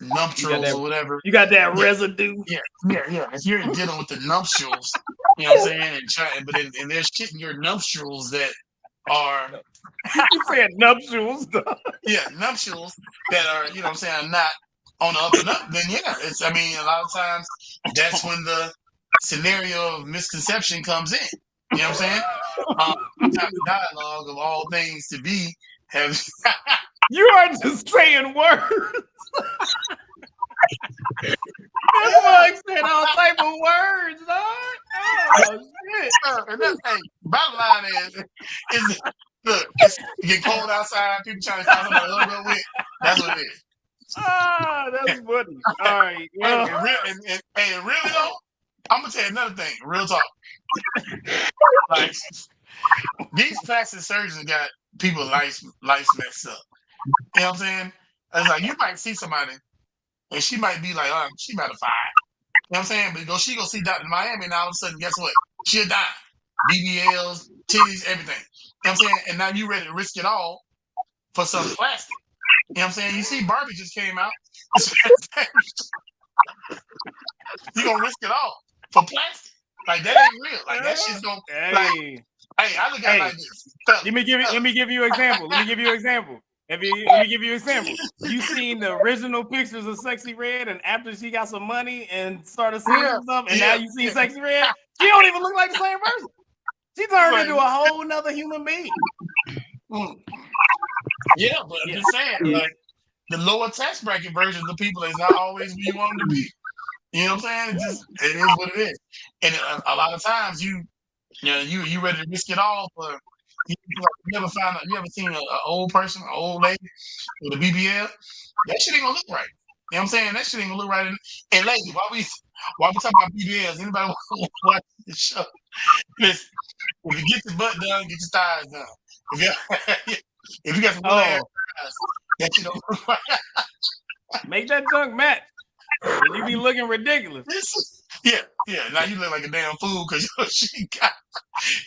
nuptials or whatever, you got that residue. Yeah. If you're dealing with the nuptials, you know what I'm saying, and there's shit in your nuptials that are you saying nuptials, nuptials that are, you know what I'm saying, not on the up and up, then a lot of times that's when the scenario of misconception comes in. You know what I'm saying? Sometimes the dialogue of all things to be have you are just saying words. This boy said all type of words, dog. Oh shit! And that's, hey, bottom line is look, you get cold outside, people trying to find somebody to hug up with. That's what it is. That's funny. All right. Well, and really though, I'm gonna tell you another thing. Real talk. Like these plastic surgeons got people's lives messed up. You know what I'm saying? It's like you might see somebody and she might be like, she about to fire. You know what I'm saying? But she go see Dr. Miami and all of a sudden, guess what? She'll die. BBLs, titties, everything. You know what I'm saying? And now you ready to risk it all for some plastic. You know what I'm saying? You see Barbie just came out. You gonna risk it all for plastic. Like that ain't real. Like that shit's gonna hey, I look at it like this. Let me give you an example. Let me give you an example. You seen the original pictures of Sexy Red, and after she got some money and started singing Yeah, and stuff, and now yeah, you see yeah. Sexy Red, she don't even look like the same person. She turned Like, into a whole nother human being. mm. Yeah, but I'm Yeah, just saying, yeah. like the lower tax bracket versions of people is not always who you want them to be. You know what I'm saying? It is what it is. And a lot of times you ready to risk it all for you ever you ever seen an old person, an old lady with a BBL? That shit ain't gonna look right. You know what I'm saying? That shit ain't gonna look right. And lady, while we talking about BBLs, anybody want to watch the show? Listen, if you get your butt done, get your thighs done. If you if you got some little ass Oh, thighs, that shit don't look right. make that junk match, and you be looking ridiculous. Yeah. Now you look like a damn fool because she got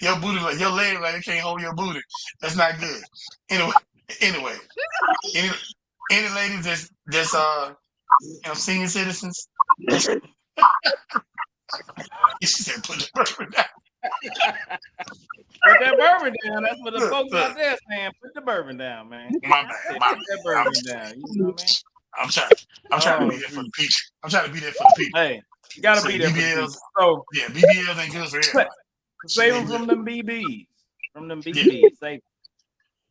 your booty like your leg like it can't hold your booty. That's not good. Anyway, anyway, any any ladies senior citizens. She said put the bourbon down. Put that bourbon down. That's what the Look, folks look. out there saying. Put the bourbon down, man. My Say, bad, put my that bad. bourbon down. You know what I mean? I'm trying to Oh, be there for the geez. people. I'm trying to be there for the people. Hey, you gotta So be there for the BBLs, people. So yeah, BBLs ain't good for everybody. Shit save them ain't good. from them BBs. From them Yeah, BBs. Save.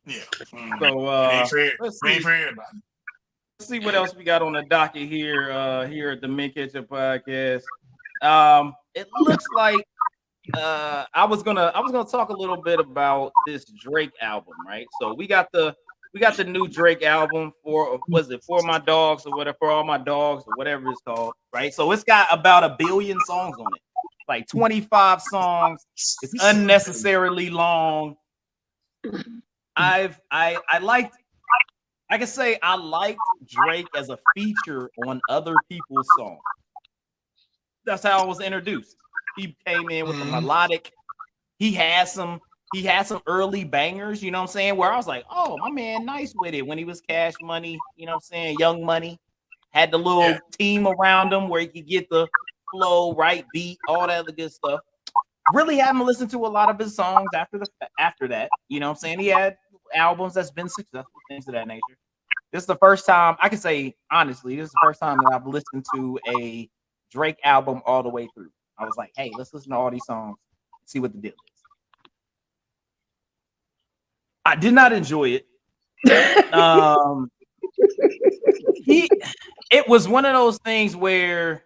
yeah. Mm. So It ain't for let's it ain't see. for everybody. Let's see what else we got on the docket here. Here at the Mint Ketchup Podcast. It looks like I was gonna talk a little bit about this Drake album, right? So we got the new Drake album for was it for my dogs or whatever, for all my dogs or whatever it's called, right? So it's got about 1 billion songs on it, like 25 songs. It's unnecessarily long. I liked, I can say I liked Drake as a feature on other people's songs. That's how I was introduced. He came in with the Mhm. melodic. He had some early bangers, you know what I'm saying? Where I was like, oh, my man, nice with it when he was Cash Money, you know what I'm saying? Young Money. Had the Yeah. little team around him where he could get the flow, right beat, all that other good stuff. Really haven't listened to a lot of his songs after that. You know what I'm saying? He had albums that's been successful, things of that nature. This is the first time I can say honestly, this is the first time that I've listened to a Drake album all the way through. I was like, hey, let's listen to all these songs, see what the deal is. I did not enjoy it. He it was one of those things where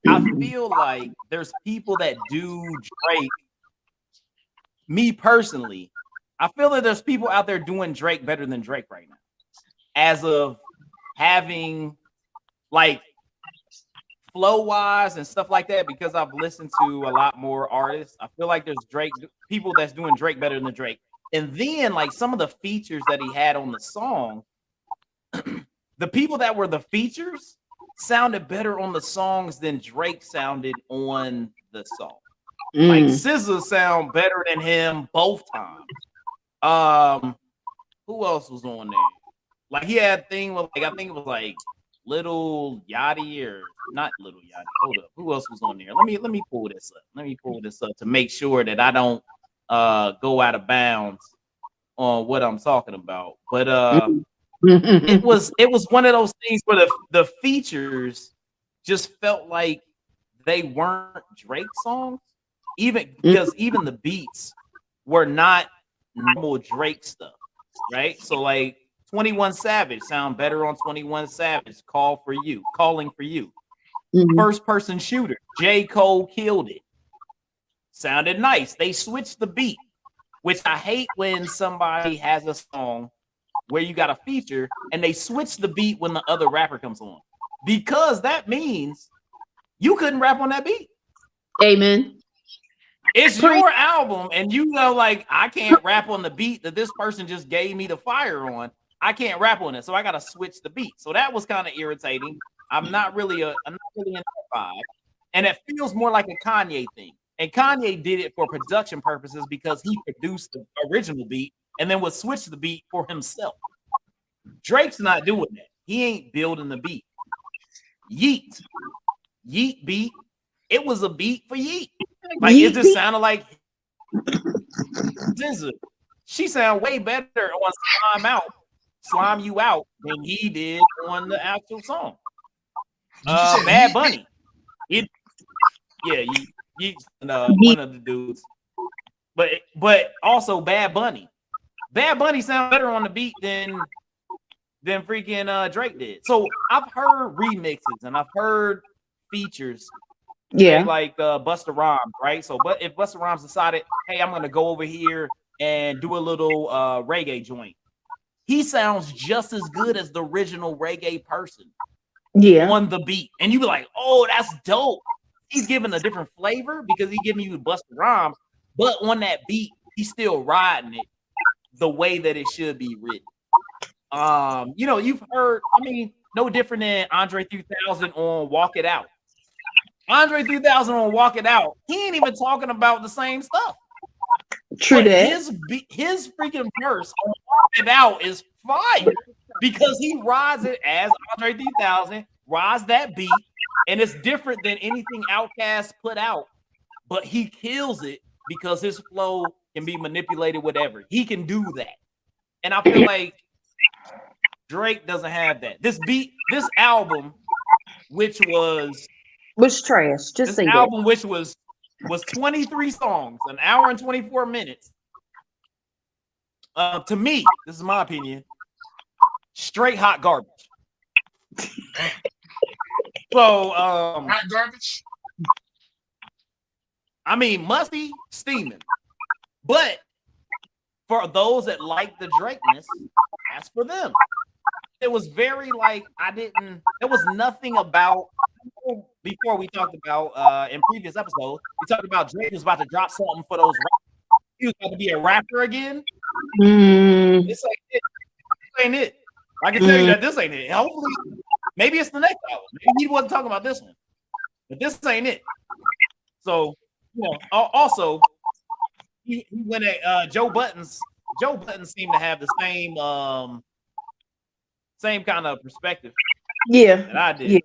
I feel like there's people that do Drake. Me personally, I feel that there's people out there doing Drake better than Drake right now. As of having like flow wise and stuff like that, because I've listened to a lot more artists. I feel like there's Drake people that's doing Drake better than Drake. And then like some of the features that he had on the song, the people that were the features sounded better on the songs than Drake sounded on the song. Like SZA sound better than him both times. Who else was on there? Like he had a thing with like I think it was like Little Yachty or not Little Yachty. Hold up. Who else was on there? Let me pull this up. Let me pull this up to make sure that I don't go out of bounds on what I'm talking about. But it was one of those things where the features just felt like they weren't Drake songs, even because even the beats were not normal Drake stuff, right? So like 21 Savage sound better on 21 Savage. Calling for you. First person shooter. J. Cole killed it. Sounded nice. They switched the beat, which I hate when somebody has a song where you got a feature and they switch the beat when the other rapper comes on, because that means you couldn't rap on that beat. Amen. It's your album, and you know, like I can't rap on the beat that this person just gave me the fire on. I can't rap on it, so I got to switch the beat. So that was kind of irritating. I'm not really in that vibe, and it feels more like a Kanye thing. And Kanye did it for production purposes because he produced the original beat and then would switch the beat for himself. Drake's not doing that. He ain't building the beat. Yeet beat. It was a beat for Yeet. Like it just sounded like SZA. She sound way better on Slime Out slime you out than he did on the actual song. Did you say Bad Yeet? Bunny. It yeah, you Ye- one of the dudes. But also Bad Bunny. Bad Bunny sounds better on the beat than freaking Drake did. So I've heard remixes and I've heard features say Yeah. like Busta Rhymes, right? So but if Busta Rhymes decided, hey, I'm gonna go over here and do a little reggae joint, he sounds just as good as the original reggae person Yeah. on the beat. And you be like, oh, that's dope. He's giving a different flavor because he's giving you Busta Rhymes, but on that beat, he's still riding it the way that it should be written. You've heard, I mean, no different than Andre 3000 on Walk It Out. Andre 3000 on Walk It Out, he ain't even talking about the same stuff. True But that. his freaking verse on Walk It Out is fire because he rides it as Andre 3000, rides that beat, and it's different than anything Outkast put out, but he kills it because his flow can be manipulated, whatever. He can do that. And I feel like Drake doesn't have that. This album, which was Which trash? Just this say that. album, which was 23 songs, an hour and 24 minutes. To me, this is my opinion, straight hot garbage. So, Hot garbage. I mean, musty, steaming. But for those that like the Drakeness, that's for them. It was very like there was nothing about before we talked about in previous episodes, we talked about Drake was about to drop something for those rappers. He was about to be a rapper again. Mm, This ain't it. I can tell you that this ain't it. Hopefully, maybe it's the next album. Maybe he wasn't talking about this one, but this ain't it. So, also he went at Joe Buttons. Joe Buttons seemed to have the same kind of perspective yeah. that I did. Yeah.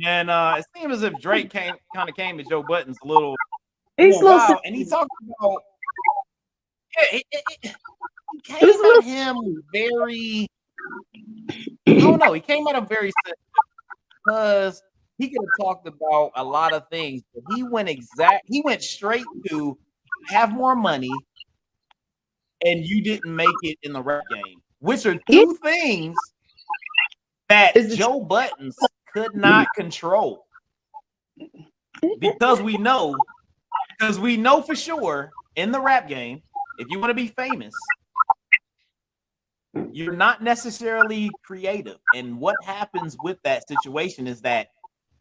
And it seemed as if Drake came to Joe Buttons a little It's a more little. wild, and he talked about he It was a came little. at him very. I don't know. He came at him very sensitive because he could have talked about a lot of things, but he went straight to have more money, and you didn't make it in the rap game, which are Yeah. two things that Is the Joe Buttons could not control because we know for sure in the rap game, if you want to be famous, you're not necessarily creative. And what happens with that situation is that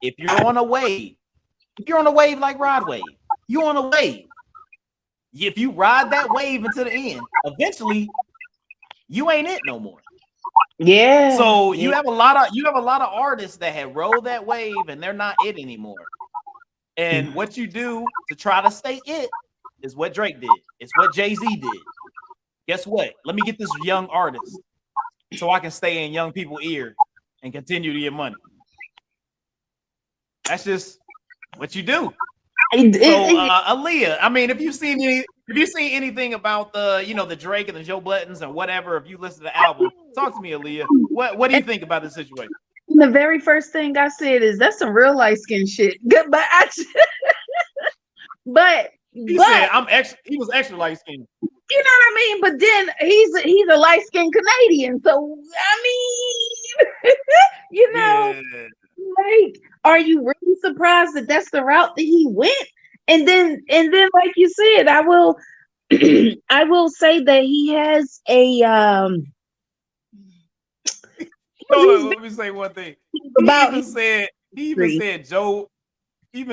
if you're on a wave like Rod Wave, you're on a wave. If you ride that wave until the end, eventually you ain't it no more. Yeah. So Yeah. you have a lot of artists that have rode that wave and they're not it anymore. And what you do to try to stay it is what Drake did. It's what Jay-Z did. Guess what? Let me get this young artist so I can stay in young people's ear and continue to get money. That's just what you do. So Aaliyah, I mean, if you've seen anything about the Drake and the Joe Buttons and whatever, if you listen to the album, talk to me, Aaliyah. What do you think about this situation? The very first thing I said is that's some real light skin shit. But but He said he was extra light skinned. you know what I mean? But then he's a light skinned Canadian. So I mean, Yeah. like, are you really surprised that that's the route that he went? And then like you said, I will I will say that he has a Hold on, let me say one thing. about He even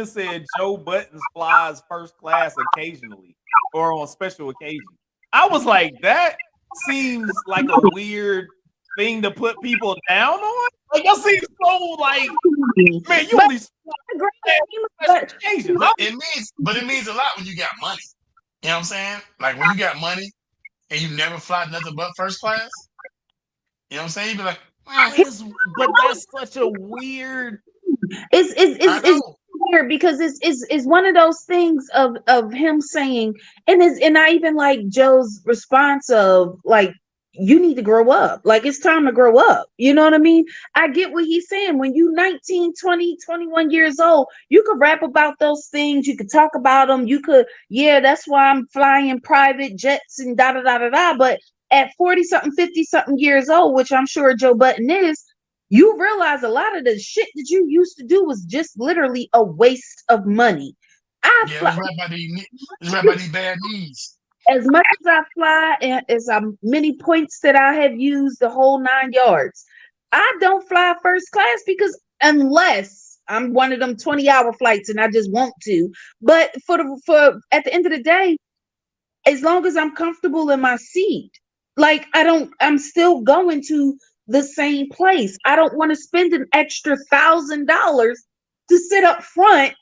said Joe Buttons flies first class occasionally or on special occasions. I was like, that seems like a weird thing to put people down on. Like that seems so like, man, you only but occasions. It means a lot when you got money. You know what I'm saying? Like when you got money and you never fly nothing but first class. You know what I'm saying? You be like, but that's such a weird. It's weird because it's one of those things of him saying and I even like Joe's response of like you need to grow up. Like, it's time to grow up. You know what I mean? I get what he's saying. When you 19, 20, 21 years old, you could rap about those things. You could talk about them. You could, yeah, that's why I'm flying private jets and da da da da da. But at 40 something, 50 something years old, which I'm sure Joe Button is, you realize a lot of the shit that you used to do was just literally a waste of money. I Yeah, fly, it's right by these bad knees. as much as I fly and as many points that I have used, the whole 9 yards, I don't fly first class because unless I'm one of them 20-hour flights and I just want to. But for at the end of the day, as long as I'm comfortable in my seat, like, I'm still going to the same place. I don't want to spend an extra $1,000 to sit up front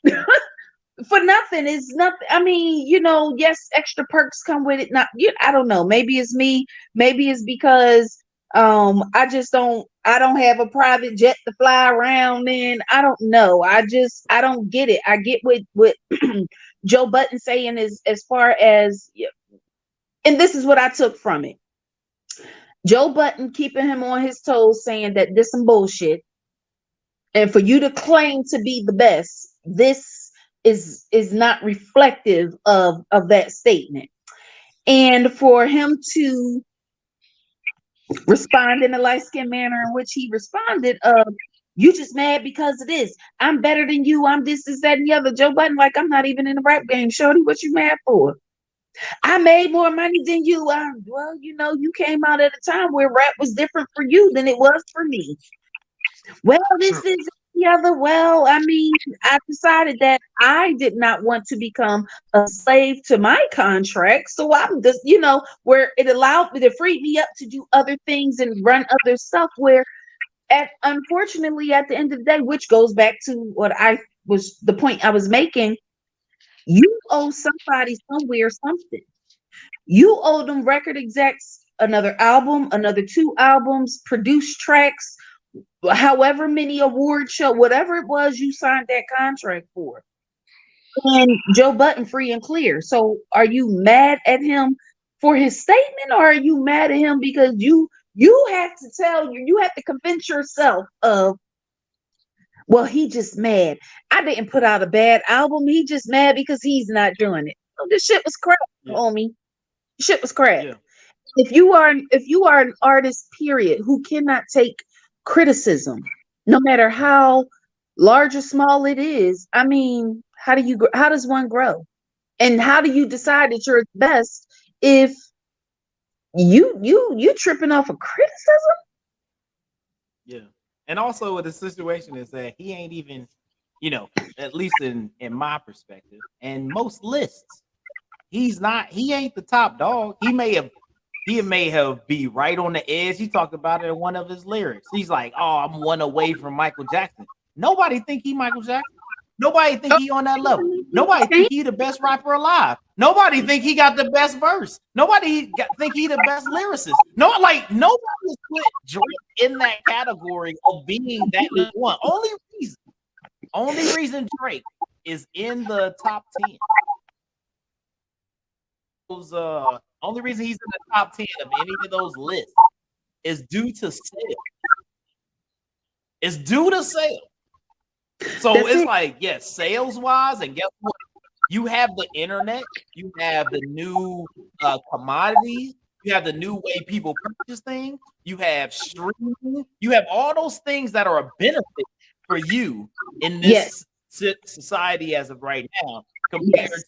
for nothing. Is nothing. I mean, yes, extra perks come with it. Not, I don't know. Maybe it's me. Maybe it's because I don't have a private jet to fly around in. I don't know. I don't get it. I get what Joe Button saying is, as far as, and this is what I took from it. Joe Button keeping him on his toes, saying that this some bullshit, and for you to claim to be the best, this is not reflective of that statement. And for him to respond in the light-skinned manner in which he responded, you just mad because of this. I'm better than you. I'm this, that, and the other. Joe Button, like, I'm not even in the rap game. Shorty, what you mad for? I made more money than you. Well, you came out at a time where rap was different for you than it was for me. Well, this True. is the other. Well, I mean, I decided that I did not want to become a slave to my contract. So I'm just, where it allowed me to free me up to do other things and run other stuff. Where, unfortunately, at the end of the day, which goes back to what the point I was making, you owe somebody somewhere something. You owe them record execs another album, another two albums, produced tracks, however many award show, whatever it was you signed that contract for. And Joe Button free and clear. So are you mad at him for his statement, or are you mad at him because you have to you have to convince yourself of, well, he just mad. I didn't put out a bad album. He just mad because he's not doing it. Oh, this shit was crap, Yeah. homie. Shit was crap. Yeah. If you are an artist, period, who cannot take criticism, no matter how large or small it is, I mean, how does one grow? And how do you decide that you're the best if you tripping off of criticism? Yeah. And also the situation is that he ain't even, at least in my perspective, and most lists, he ain't the top dog. He may have be right on the edge. He talked about it in one of his lyrics. He's like, "Oh, I'm one away from Michael Jackson." Nobody think he Michael Jackson. Nobody think he on that level. Nobody think he the best rapper alive. Nobody think he got the best verse. Think he the best lyricist. Nobody has put Drake in that category of being that number one. Only reason Drake is in the top 10. Only reason he's in the top 10 of any of those lists is due to sale. It's due to sale. So That's it's it. like, yes, sales wise, and guess what? You have the internet, you have the new commodities, you have the new way people purchase things, you have streaming, you have all those things that are a benefit for you in Yes, this society as of right now, compared yes, to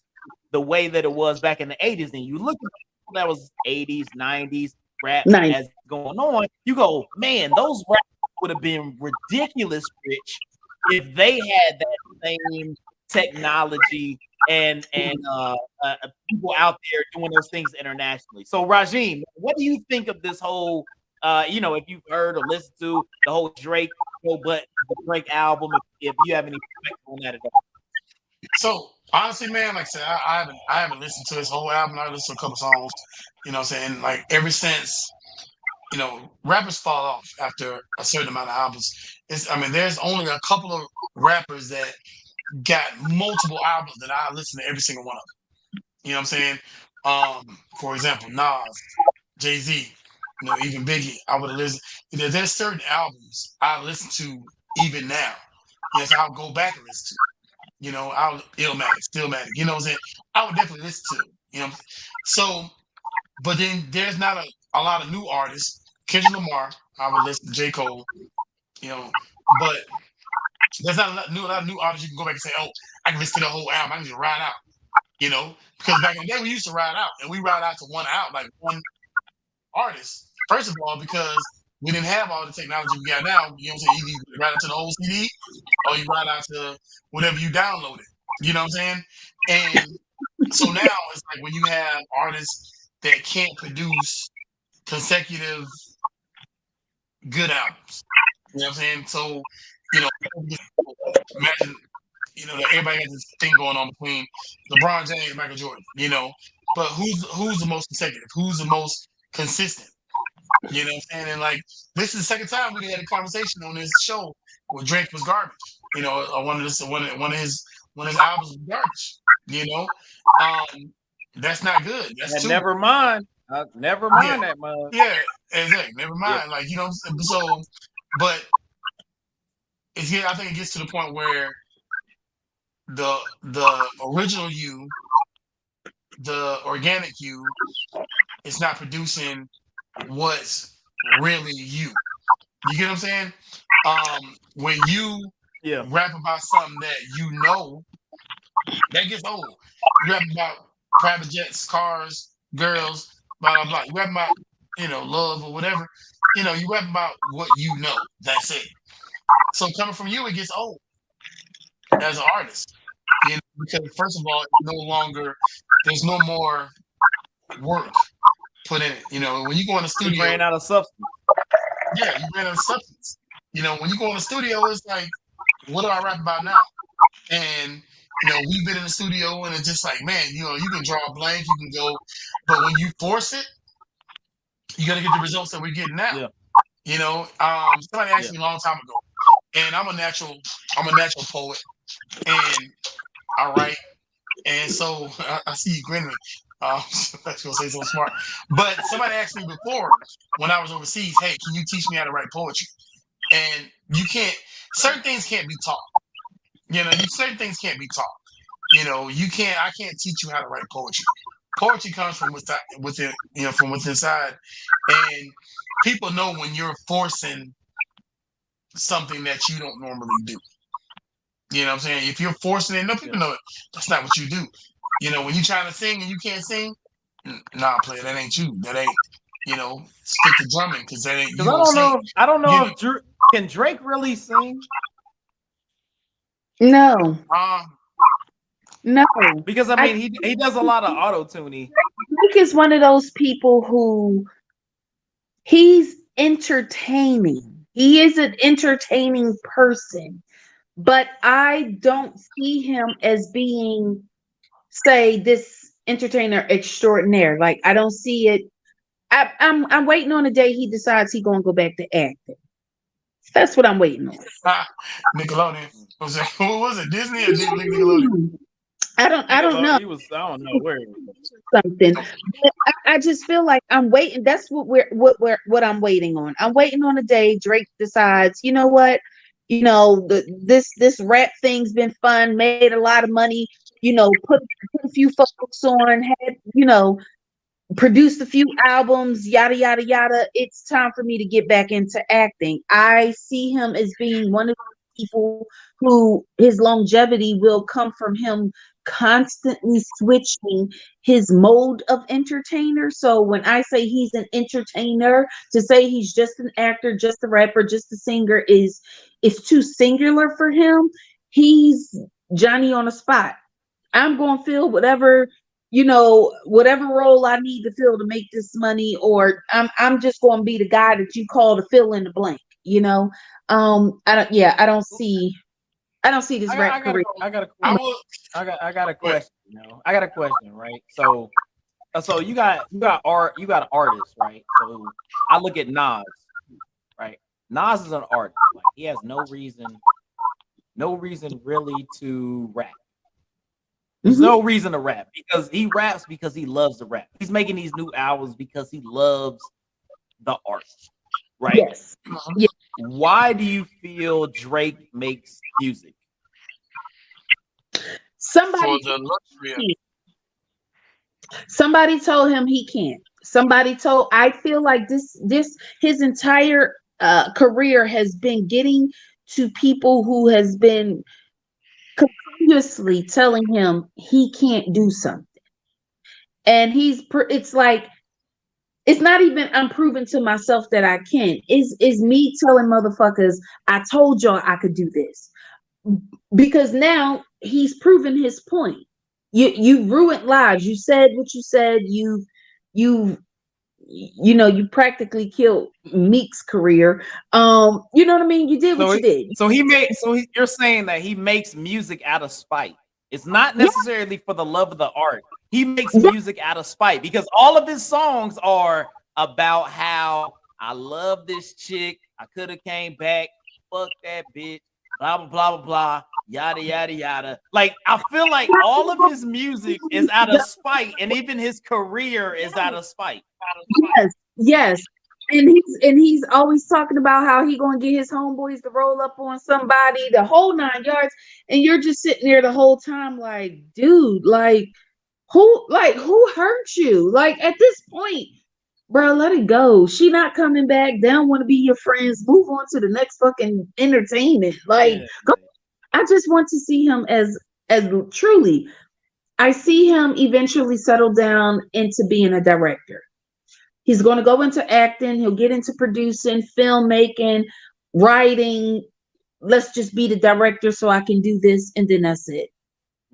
the way that it was back in the 80s. And you look at people that was 80s, 90s rap nice. as going on, you go, man, those rap would have been ridiculous rich if they had that same technology and people out there doing those things internationally. So Rajim, what do you think of this whole if you've heard or listened to the whole the Drake album, if you have any perspective on that at all? So honestly, man, like I said, I haven't listened to his whole album. I listened to a couple songs. You know what I'm saying? Like ever since, rappers fall off after a certain amount of albums. There's only a couple of rappers that got multiple albums that I listen to every single one of them. You know what I'm saying? For example, Nas, Jay-Z, even Biggie, I would have listened. There's certain albums I listen to even now. Yes, I'll go back and listen to. I'll Illmatic, Stillmatic. You know what I'm saying? I would definitely listen to. So, but then there's not a lot of new artists. Kendrick Lamar, I would listen to J. Cole. You know, but there's not a lot of new artists you can go back and say, oh, I can listen to the whole album. I can just ride out. Because back in the day we used to ride out, and we ride out to one out, like one artist. First of all, because we didn't have all the technology we got now. You know what I'm saying? You either ride out to the whole CD, or you ride out to whatever you downloaded. You know what I'm saying? And so now it's like when you have artists that can't produce consecutive good albums. You know what I'm saying? So, you know, imagine, that everybody has this thing going on between LeBron James and Michael Jordan, but who's the most consecutive? Who's the most consistent? You know what I'm saying? And like, this is the second time we had a conversation on this show where Drake was garbage. One of his albums was garbage. That's not good. That's And two. never mind. Never Yeah, mind that mug. yeah, exactly. Never Yeah. mind. Like, so, but I think it gets to the point where the original you, the organic you, is not producing what's really you. You get what I'm saying? When you Yeah. rap about something that that gets old. You rap about private jets, cars, girls, blah blah blah. You rap about love or whatever. You rap about what you know. That's it. So coming from you, it gets old as an artist. Because first of all, there's no more work put in it. When you go in the He studio, ran out of substance. yeah, you ran out of substance. When you go in the studio, it's like, what do I rap about now? And we've been in the studio, and it's just like, man, you can draw a blank, you can go, but when you force it, you got to get the results that we're getting now. Yeah. Somebody asked Yeah. me a long time ago, and I'm a natural poet, and I write, and so I see you grinning. I was gonna say something smart, but somebody asked me before when I was overseas, hey, can you teach me how to write poetry? And you can't. Certain things can't be taught. Certain things can't be taught. You can't. I can't teach you how to write poetry. Poetry comes from from within inside, and people know when you're forcing something that you don't normally do. You know what I'm saying? If you're forcing it, no, people know it. That's not what you do. When you're trying to sing and you can't sing, nah, player, that ain't you. That ain't. Stick to drumming because that ain't you. Because Don't sing. I don't You know if can Drake really sing? No, no. Because I I mean he does a lot of auto tuning. Drake is one of those people who he's entertaining. He is an entertaining person, but I don't see him as being, say, this entertainer extraordinaire. Like I don't see it. I'm waiting on the day he decides he's gonna go back to acting. That's what I'm waiting on. Nickelodeon. What was it? Disney or Nickelodeon? I don't know He was I don't know where. something. But I just feel like I'm waiting. That's what I'm waiting on. I'm waiting on the day Drake decides, you know what, this rap thing's been fun, made a lot of money, put a few folks on, had, produced a few albums, yada yada yada. It's time for me to get back into acting. I see him as being one of those people who his longevity will come from him constantly switching his mode of entertainer. So when I say he's an entertainer, to say he's just an actor, just a rapper, just a singer is too singular for him. He's Johnny on the spot. I'm going to fill whatever role I need to fill to make this money, or I'm just going to be the guy that you call to fill in the blank. I don't see this rap career. I got a I question. will. I got a Go ahead. question. I got a question, right? So you got artists, right? So I look at Nas, right? Nas is an artist. Like he has no reason really to rap. There's Mhm. no reason to rap because he raps because he loves to rap. He's making these new albums because he loves the art, right? Yes. Yeah. Why do you feel Drake makes music? For Somebody the luxury of it. somebody told him he can't. Somebody told I feel like this his entire career has been getting to people who has been continuously telling him he can't do something. And it's like it's not even I'm proving to myself that I can. Is me telling motherfuckers I told y'all I could do this. Because now he's proven his point. You ruined lives. You said what you said. You you practically killed Meek's career. You know what I mean? You did what So you did. you're saying that he makes music out of spite. It's not Yeah, necessarily for the love of the art. He makes yeah, music out of spite because all of his songs are about how I love this chick. I could have came back. Fuck that bitch. Blah blah blah blah blah. Yada yada yada. Like I feel like all of his music is out of spite, and even his career is out of spite. yes, yes. And he's always talking about how he gonna get his homeboys to roll up on somebody, the whole 9 yards, and you're just sitting there the whole time like, dude, who hurt you? Like at this point, bro, let it go. She not coming back. They don't want to be your friends. Move on to the next fucking entertainment. Like, Yeah. go. I just want to see him as truly. I see him eventually settle down into being a director. He's going to go into acting. He'll get into producing, filmmaking, writing. Let's just be the director so I can do this, and then that's it.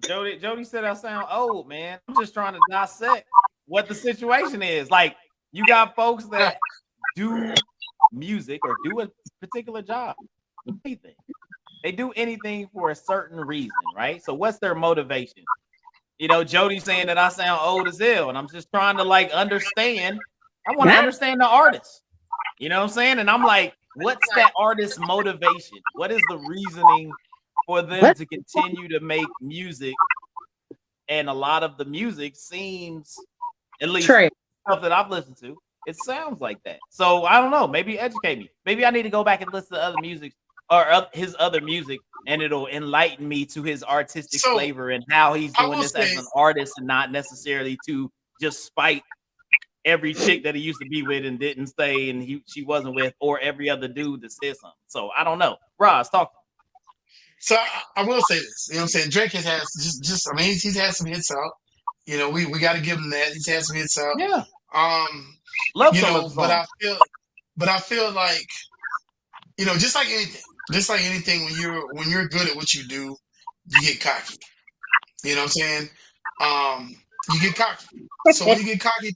Jody said I sound old, man. I'm just trying to dissect what the situation is. Like, you got folks that do music or do a particular job, anything. They do anything for a certain reason, right? So, what's their motivation? Jody's saying that I sound old as hell, and I'm just trying to like understand. I want to That, understand the artist. You know what I'm saying? And I'm like, what's that artist's motivation? What is the reasoning for them what? to continue to make music? And a lot of the music seems, at least Trey. stuff that I've listened to, it sounds like that. So I don't know. Maybe educate me. Maybe I need to go back and listen to other music or his other music, and it'll enlighten me to his artistic So flavor and how he's I doing will this as say, an artist and not necessarily to just spite every chick that he used to be with and didn't stay and she wasn't with, or every other dude that said something. So I don't know. Roz, talk. so I will say this. You know what I'm saying? Drake has just I mean he's had some hits out. We got to give him that. He's had some hits out. Yeah, Um, love some of the but songs. I feel like just like anything, when you're good at what you do, you get cocky. You know what I'm saying? You get cocky. So when you get cocky,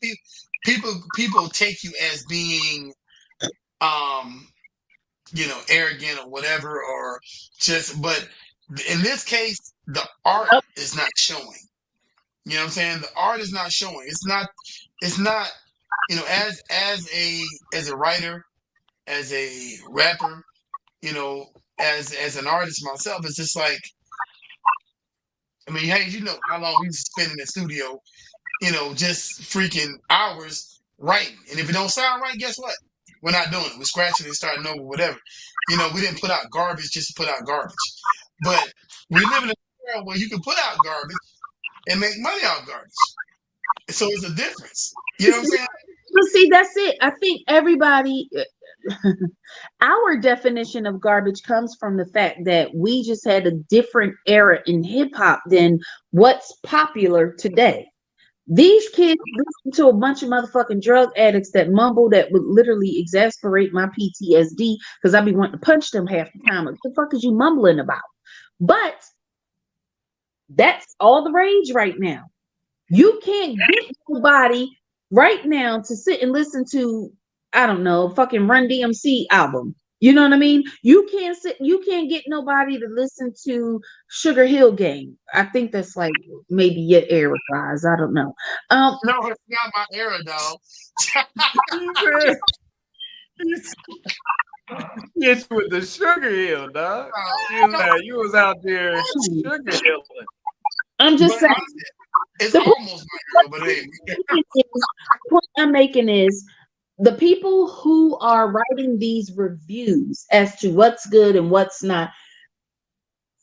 people take you as being um, arrogant or whatever, or just. But in this case, the art is not showing. You know what I'm saying? The art is not showing. It's not. It's not. As a writer, as a rapper, as an artist myself, it's just like, I mean, hey, you know how long we spend in the studio, just freaking hours writing. And if it don't sound right, guess what? We're not doing it. We're scratching and starting over, whatever. We didn't put out garbage just to put out garbage. But we live in a world where you can put out garbage and make money out of garbage. So it's a difference. You know what I'm saying? Well, see, that's it. I think everybody, our definition of garbage comes from the fact that we just had a different era in hip hop than what's popular today. These kids listen to a bunch of motherfucking drug addicts that mumble that would literally exasperate my PTSD because I'd be wanting to punch them half the time. What the fuck is you mumbling about? But that's all the rage right now. You can't get nobody right now to sit and listen to, I don't know, fucking Run DMC album. You know what I mean? You can't get nobody to listen to Sugar Hill Gang. I think that's like maybe your era guys. I don't know. Um, No, it's not my era, dog. You said hit you with the sugar hill, dog. You was out there sugar hilling. I'm But just saying it's the almost my era, but hey. point I'm making is the people who are writing these reviews as to what's good and what's not,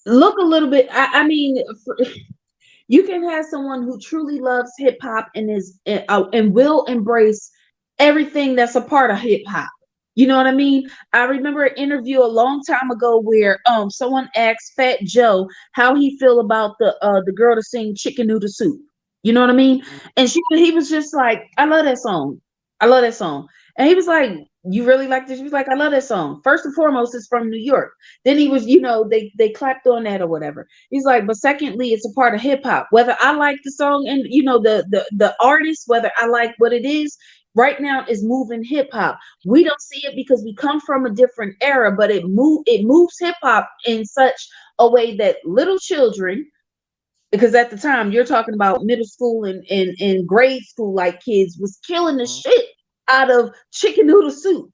look a little bit. I mean, you can have someone who truly loves hip hop and and will embrace everything that's a part of hip hop. You know what I mean? I remember an interview a long time ago where someone asked Fat Joe how he feel about the girl to sing Chicken Noodle Soup. You know what I mean? And he was just like, I love that song. I love that song. And he was like, you really like this? He was like, I love that song. First and foremost, it's from New York. Then he was, they clapped on that or whatever. He's like, but secondly, it's a part of hip hop. Whether I like the song and the artist, whether I like what it is, right now is moving hip hop. We don't see it because we come from a different era, but it moves hip hop in such a way that little children, because at the time you're talking about middle school and grade school like kids was killing the Mhm. shit out of Chicken Noodle Soup.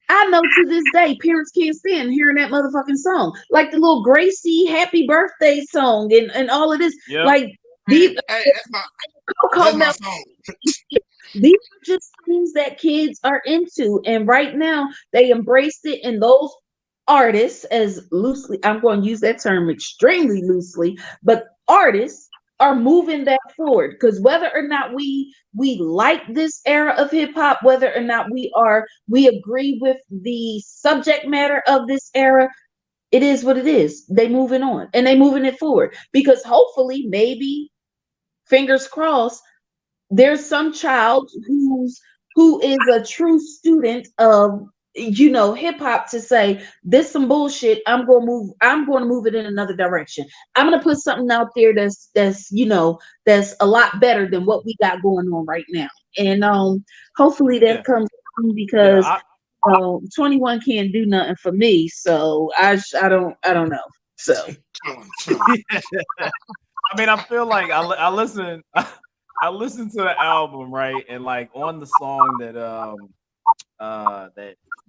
I know to this day, parents can't stand hearing that motherfucking song. Like the little Gracie happy birthday song and all of this. Yep. Like Hey, these hey, Coco that's my Melon, song. these are just things that kids are into. And right now they embraced it, and those artists, as loosely, I'm going to use that term extremely loosely, but artists are moving that forward, because whether or not we like this era of hip hop, whether or not we agree with the subject matter of this era, it is what it is. They moving on and they moving it forward, because hopefully, maybe, fingers crossed, there's some child who is a true student of hip hop to say this some bullshit. I'm going to move it in another direction. I'm going to put something out there that's a lot better than what we got going on right now. And hopefully Yeah. that comes on, Yeah. because 21 can't do nothing for me, so I don't know. So Come on. I mean, I feel like I listen I listened to the album, right? And like on the song that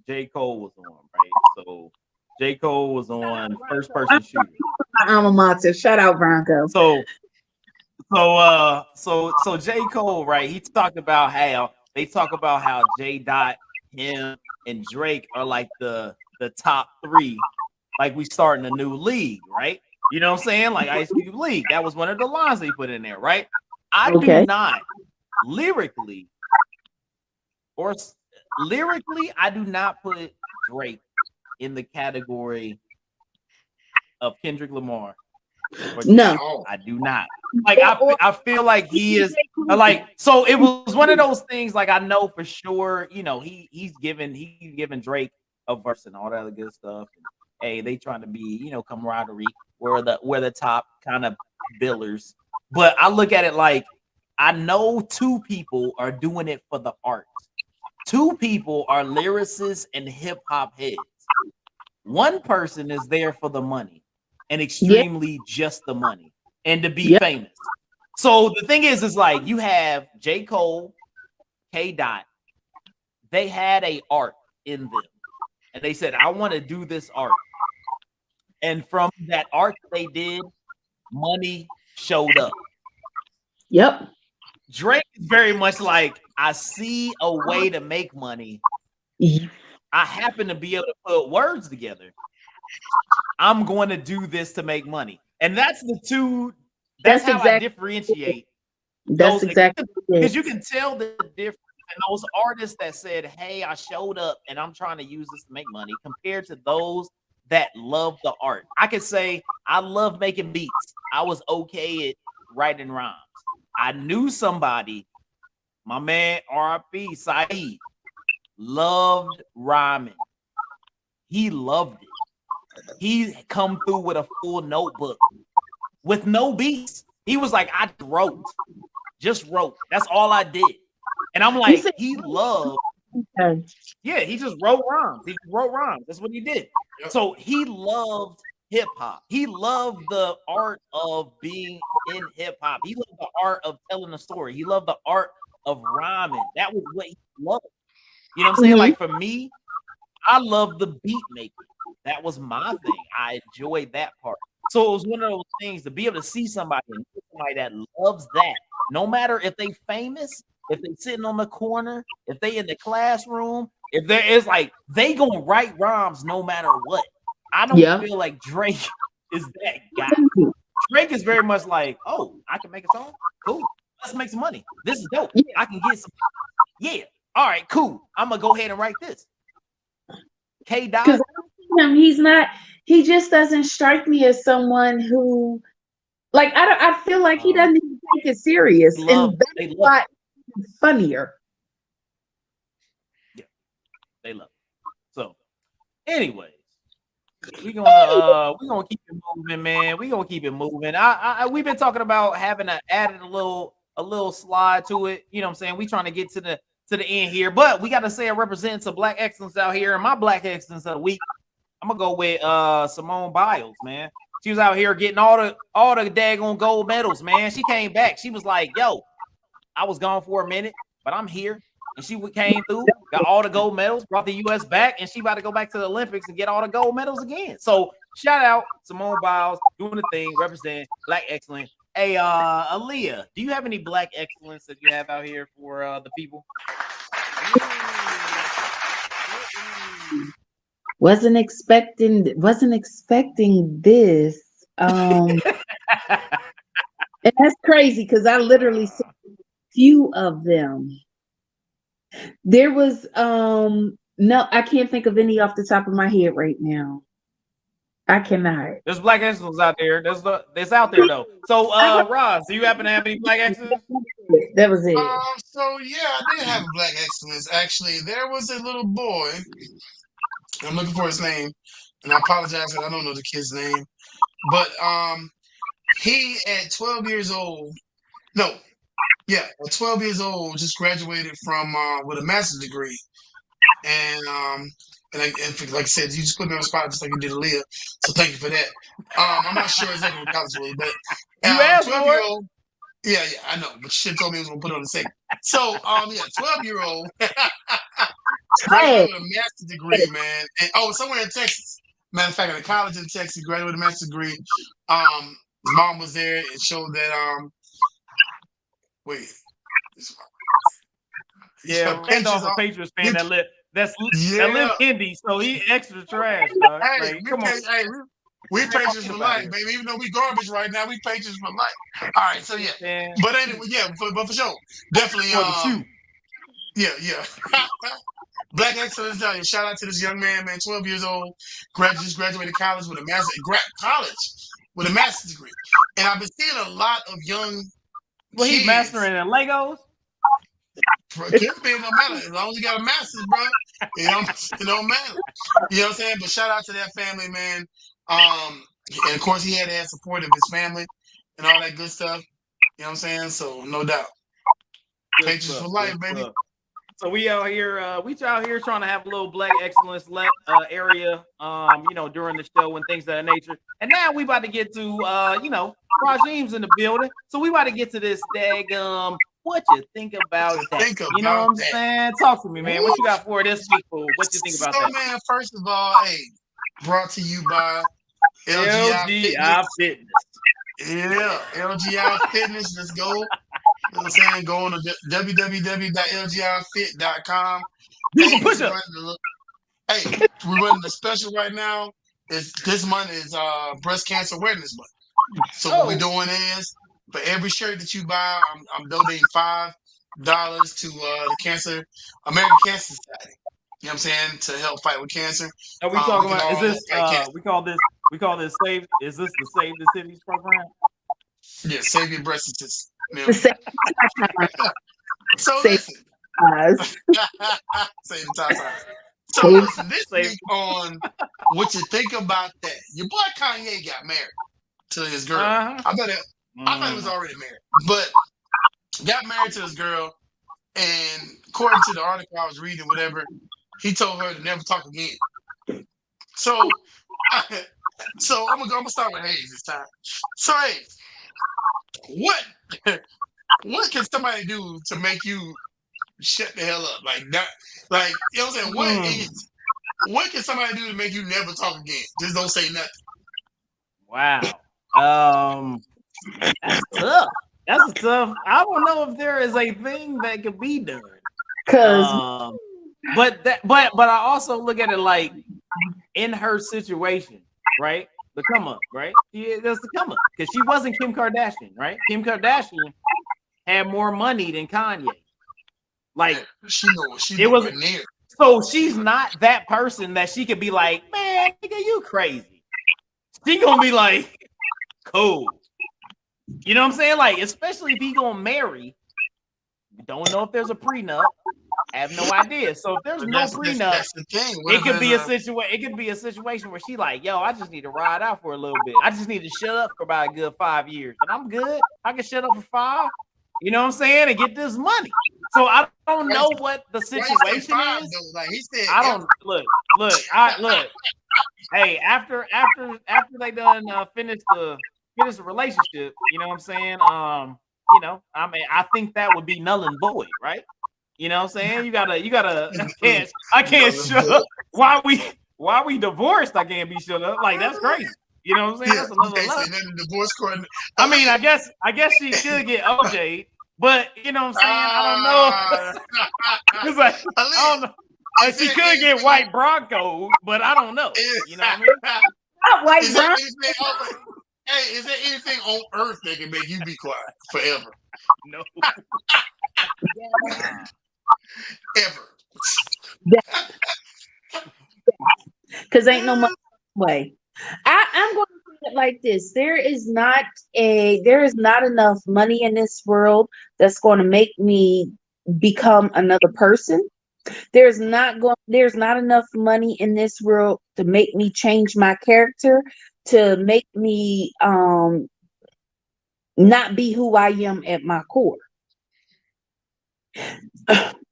J. Cole was on, right? So J. Cole was on First Person Shooter. my alma mater, shout out Bronco. So so J. Cole, right? He talked about how they talk about how J. Dot, him, and Drake are like the top three, like we starting a new league, right? You know what I'm saying? Like Ice Cube League. That was one of the lines they put in there, right? I do Okay. not lyrically or lyrically, I do not put Drake in the category of Kendrick Lamar or At No. Jay. all. I do not. Like Or I feel like he is like, so it was one of those things. Like I know for sure, he's giving Drake a verse and all that other good stuff. And, hey, they trying to be camaraderie. We're the top kind of billers, but I look at it like I know two people are doing it for the art. Two people are lyricists and hip hop heads. One person is there for the money and yeah, extremely just the money and to be yeah, famous. So the thing is like you have J. Cole, K. Dot. They had a art in them, and they said, "I want to do this art." And from that art they did, money showed up. yep, Drake is very much like, I see a way to make money. y- I happen to be able to put words together. I'm going to do this to make money. And that's the two, that's that's how I exactly differentiate that's those, exactly what it because you is. can tell the difference in those artists that said, "Hey, I showed up and I'm trying to use this to make money," compared to those that love the art. I could say I love making beats. I was okay at writing rhymes. I knew somebody, my man RP Saeed, loved rhyming. He loved it. He come through with a full notebook with no beats. He was like, I just wrote. That's all I did. And I'm You like, said, he loved, okay. yeah, he just wrote rhymes. He just wrote rhymes. That's what he did. Yep. So he loved hip hop. He loved the art of being in hip hop. He loved the art of telling a story. He loved the art of rhyming. That was what he loved. You know what I'm saying? Mhm. Like for me, I love the beat making. That was my thing. I enjoyed that part. So it was one of those things to be able to see somebody and somebody that loves that, no matter if they famous, if they sitting on the corner, if they in the classroom, if there is like they gonna write rhymes no matter what. I don't Yeah. feel like Drake is that guy. Drake is very much like, oh, I can make a song. Cool. Let's make some money. This is dope. Yeah. I can get some. Yeah. All right, cool. I'm gonna go ahead and write this. K Dot. Because he's not. He just doesn't strike me as someone who, like, I don't. I feel like he doesn't even take it serious, and They that's love why it's funnier. it. Yeah, they love it. So, anyways, we gonna keep it moving, man. We gonna keep it moving. We've been talking about having added a little slide to it. You know what I'm saying? We trying to get to the end here, but we got to say it represents some black excellence out here. And my black excellence of the week, I'm gonna go with Simone Biles, man. She was out here getting all the daggone gold medals, man. She came back. She was like, "Yo, I was gone for a minute, but I'm here." And she came through, got all the gold medals, brought the U.S. back, and she about to go back to the Olympics and get all the gold medals again. So shout out Simone Biles doing the thing, represent black excellence. Hey, Aaliyah, do you have any black excellence that you have out here for the people? Wasn't expecting this. And that's crazy because I literally saw a few of them. There was no, I can't think of any off the top of my head right now. I cannot. There's black excellence out there. There's out there though. So, Roz, do you happen to have any black excellence? That was it. So yeah, I did have a black excellence. Actually, there was a little boy. I'm looking for his name, and I apologize that I don't know the kid's name. But he at 12 years old, no, yeah, at 12 years old, just graduated from with a master's degree, and like I said, you just put me on the spot just like you did Aaliyah. So thank you for that. I'm not sure exactly what college was, but You asked 12 for year it. old. Yeah, I know, but she told me I was gonna put it on the second. So, yeah, 12-year-old graduated with a master's degree, man. And somewhere in Texas. Matter of fact, at a college in Texas, graduated with a master's degree. His mom was there and showed that wait, Yeah, pictures Randolph, a are Patriots fan you, that live yeah. Indy, so he extra trash, dog. Hey, Like, come on, we man, Patriots get for up out of life, here, baby. Even though we garbage right now, we Patriots for life. All right, so yeah. man. But anyway, yeah, but for sure. Definitely For the shoe. yeah. Black excellence. Shout out to this young man, 12 years old, just graduated college with a master's degree. And I've been seeing a lot of young Well, he's kids. mastering in Legos. Could be, it don't matter. As long as you got a master's, bro, it don't matter. You know what I'm saying? But shout out to that family, man. And of course he had to have support of his family and all that good stuff. You know what I'm saying? So no doubt. Good Patriots for stuff, life, good baby. stuff. So we out here trying to have a little black excellence area, during the show and things of that nature. And now we about to get to, Rajim's in the building. So we about to get to this what you think about that? Think You know about what I'm that. saying? Talk to me, man. What you got for this week, fool? What you think about So, that? man, first of all, hey, brought to you by LGI LGI Fitness. Fitness. Yeah, LGI Fitness. Let's go. You know what I'm saying? Go on to www.lgifit.com. Do some push-ups. We're running a special right now. This month is Breast Cancer Awareness Month. So what we're doing is, for every shirt that you buy, I'm donating $5 to the American Cancer Society. You know what I'm saying? To help fight with cancer. Are we talking about? Is this we call this save? Is this the Save the Cities program? Yeah, save your breast statistics. The same So Save listen. Save the top time. So Save- listen, this week on what you think about that. Your boy Kanye got married to his girl. I thought he was already married, but got married to his girl. And according to the article I was reading, whatever, he told her to never talk again. So, I'm gonna start with Hayes this time. So Hayes, what can somebody do to make you shut the hell up like that? Like, you know what I'm saying? What can somebody do to make you never talk again? Just don't say nothing. Wow. That's tough. That's a tough. I don't know if there is a thing that could be done. Cause But I also look at it like in her situation, right? The come up, right? That's the come up because she wasn't Kim Kardashian, right? Kim Kardashian had more money than Kanye. Like She it was, nowhere near. so she's not that person that she could be like, man, nigga, you crazy. She gonna be like, cool. You know what I'm saying? Like, especially if he gonna marry, don't know if there's a prenup. I have no idea. So if there's But no prenup, that's the thing. What it if could there's be a a situation. It could be a situation where she like, yo, I just need to ride out for a little bit. I just need to shut up for about a good 5 years, and I'm good. I can shut up for 5. You know what I'm saying, and get this money. So I don't know what the why you say situation 5 is. though? Like he said, I don't look. Hey, after they done finish the relationship, you know what I'm saying? You know, I mean, I think that would be null and void, right? You know what I'm saying? You gotta I can't shut up. Why we divorced? I can't be shut up. Like that's crazy. You know what I'm saying? Yeah, That's you another can't say level. nothing in divorce court. I mean, I guess she could get OJ'd, but you know what I'm saying? I don't know. It's like I don't Aaliyah, know. is She there could get anything? white Broncos, but I don't know. Is, You know what I mean? not white is there Bron. anything? Hey, is there anything on earth that can make you be quiet forever? No. Nah. Ever? Because ain't no money way. I'm going to say it like this: there is not enough money in this world that's going to make me become another person. There's not enough money in this world to make me change my character, to make me not be who I am at my core.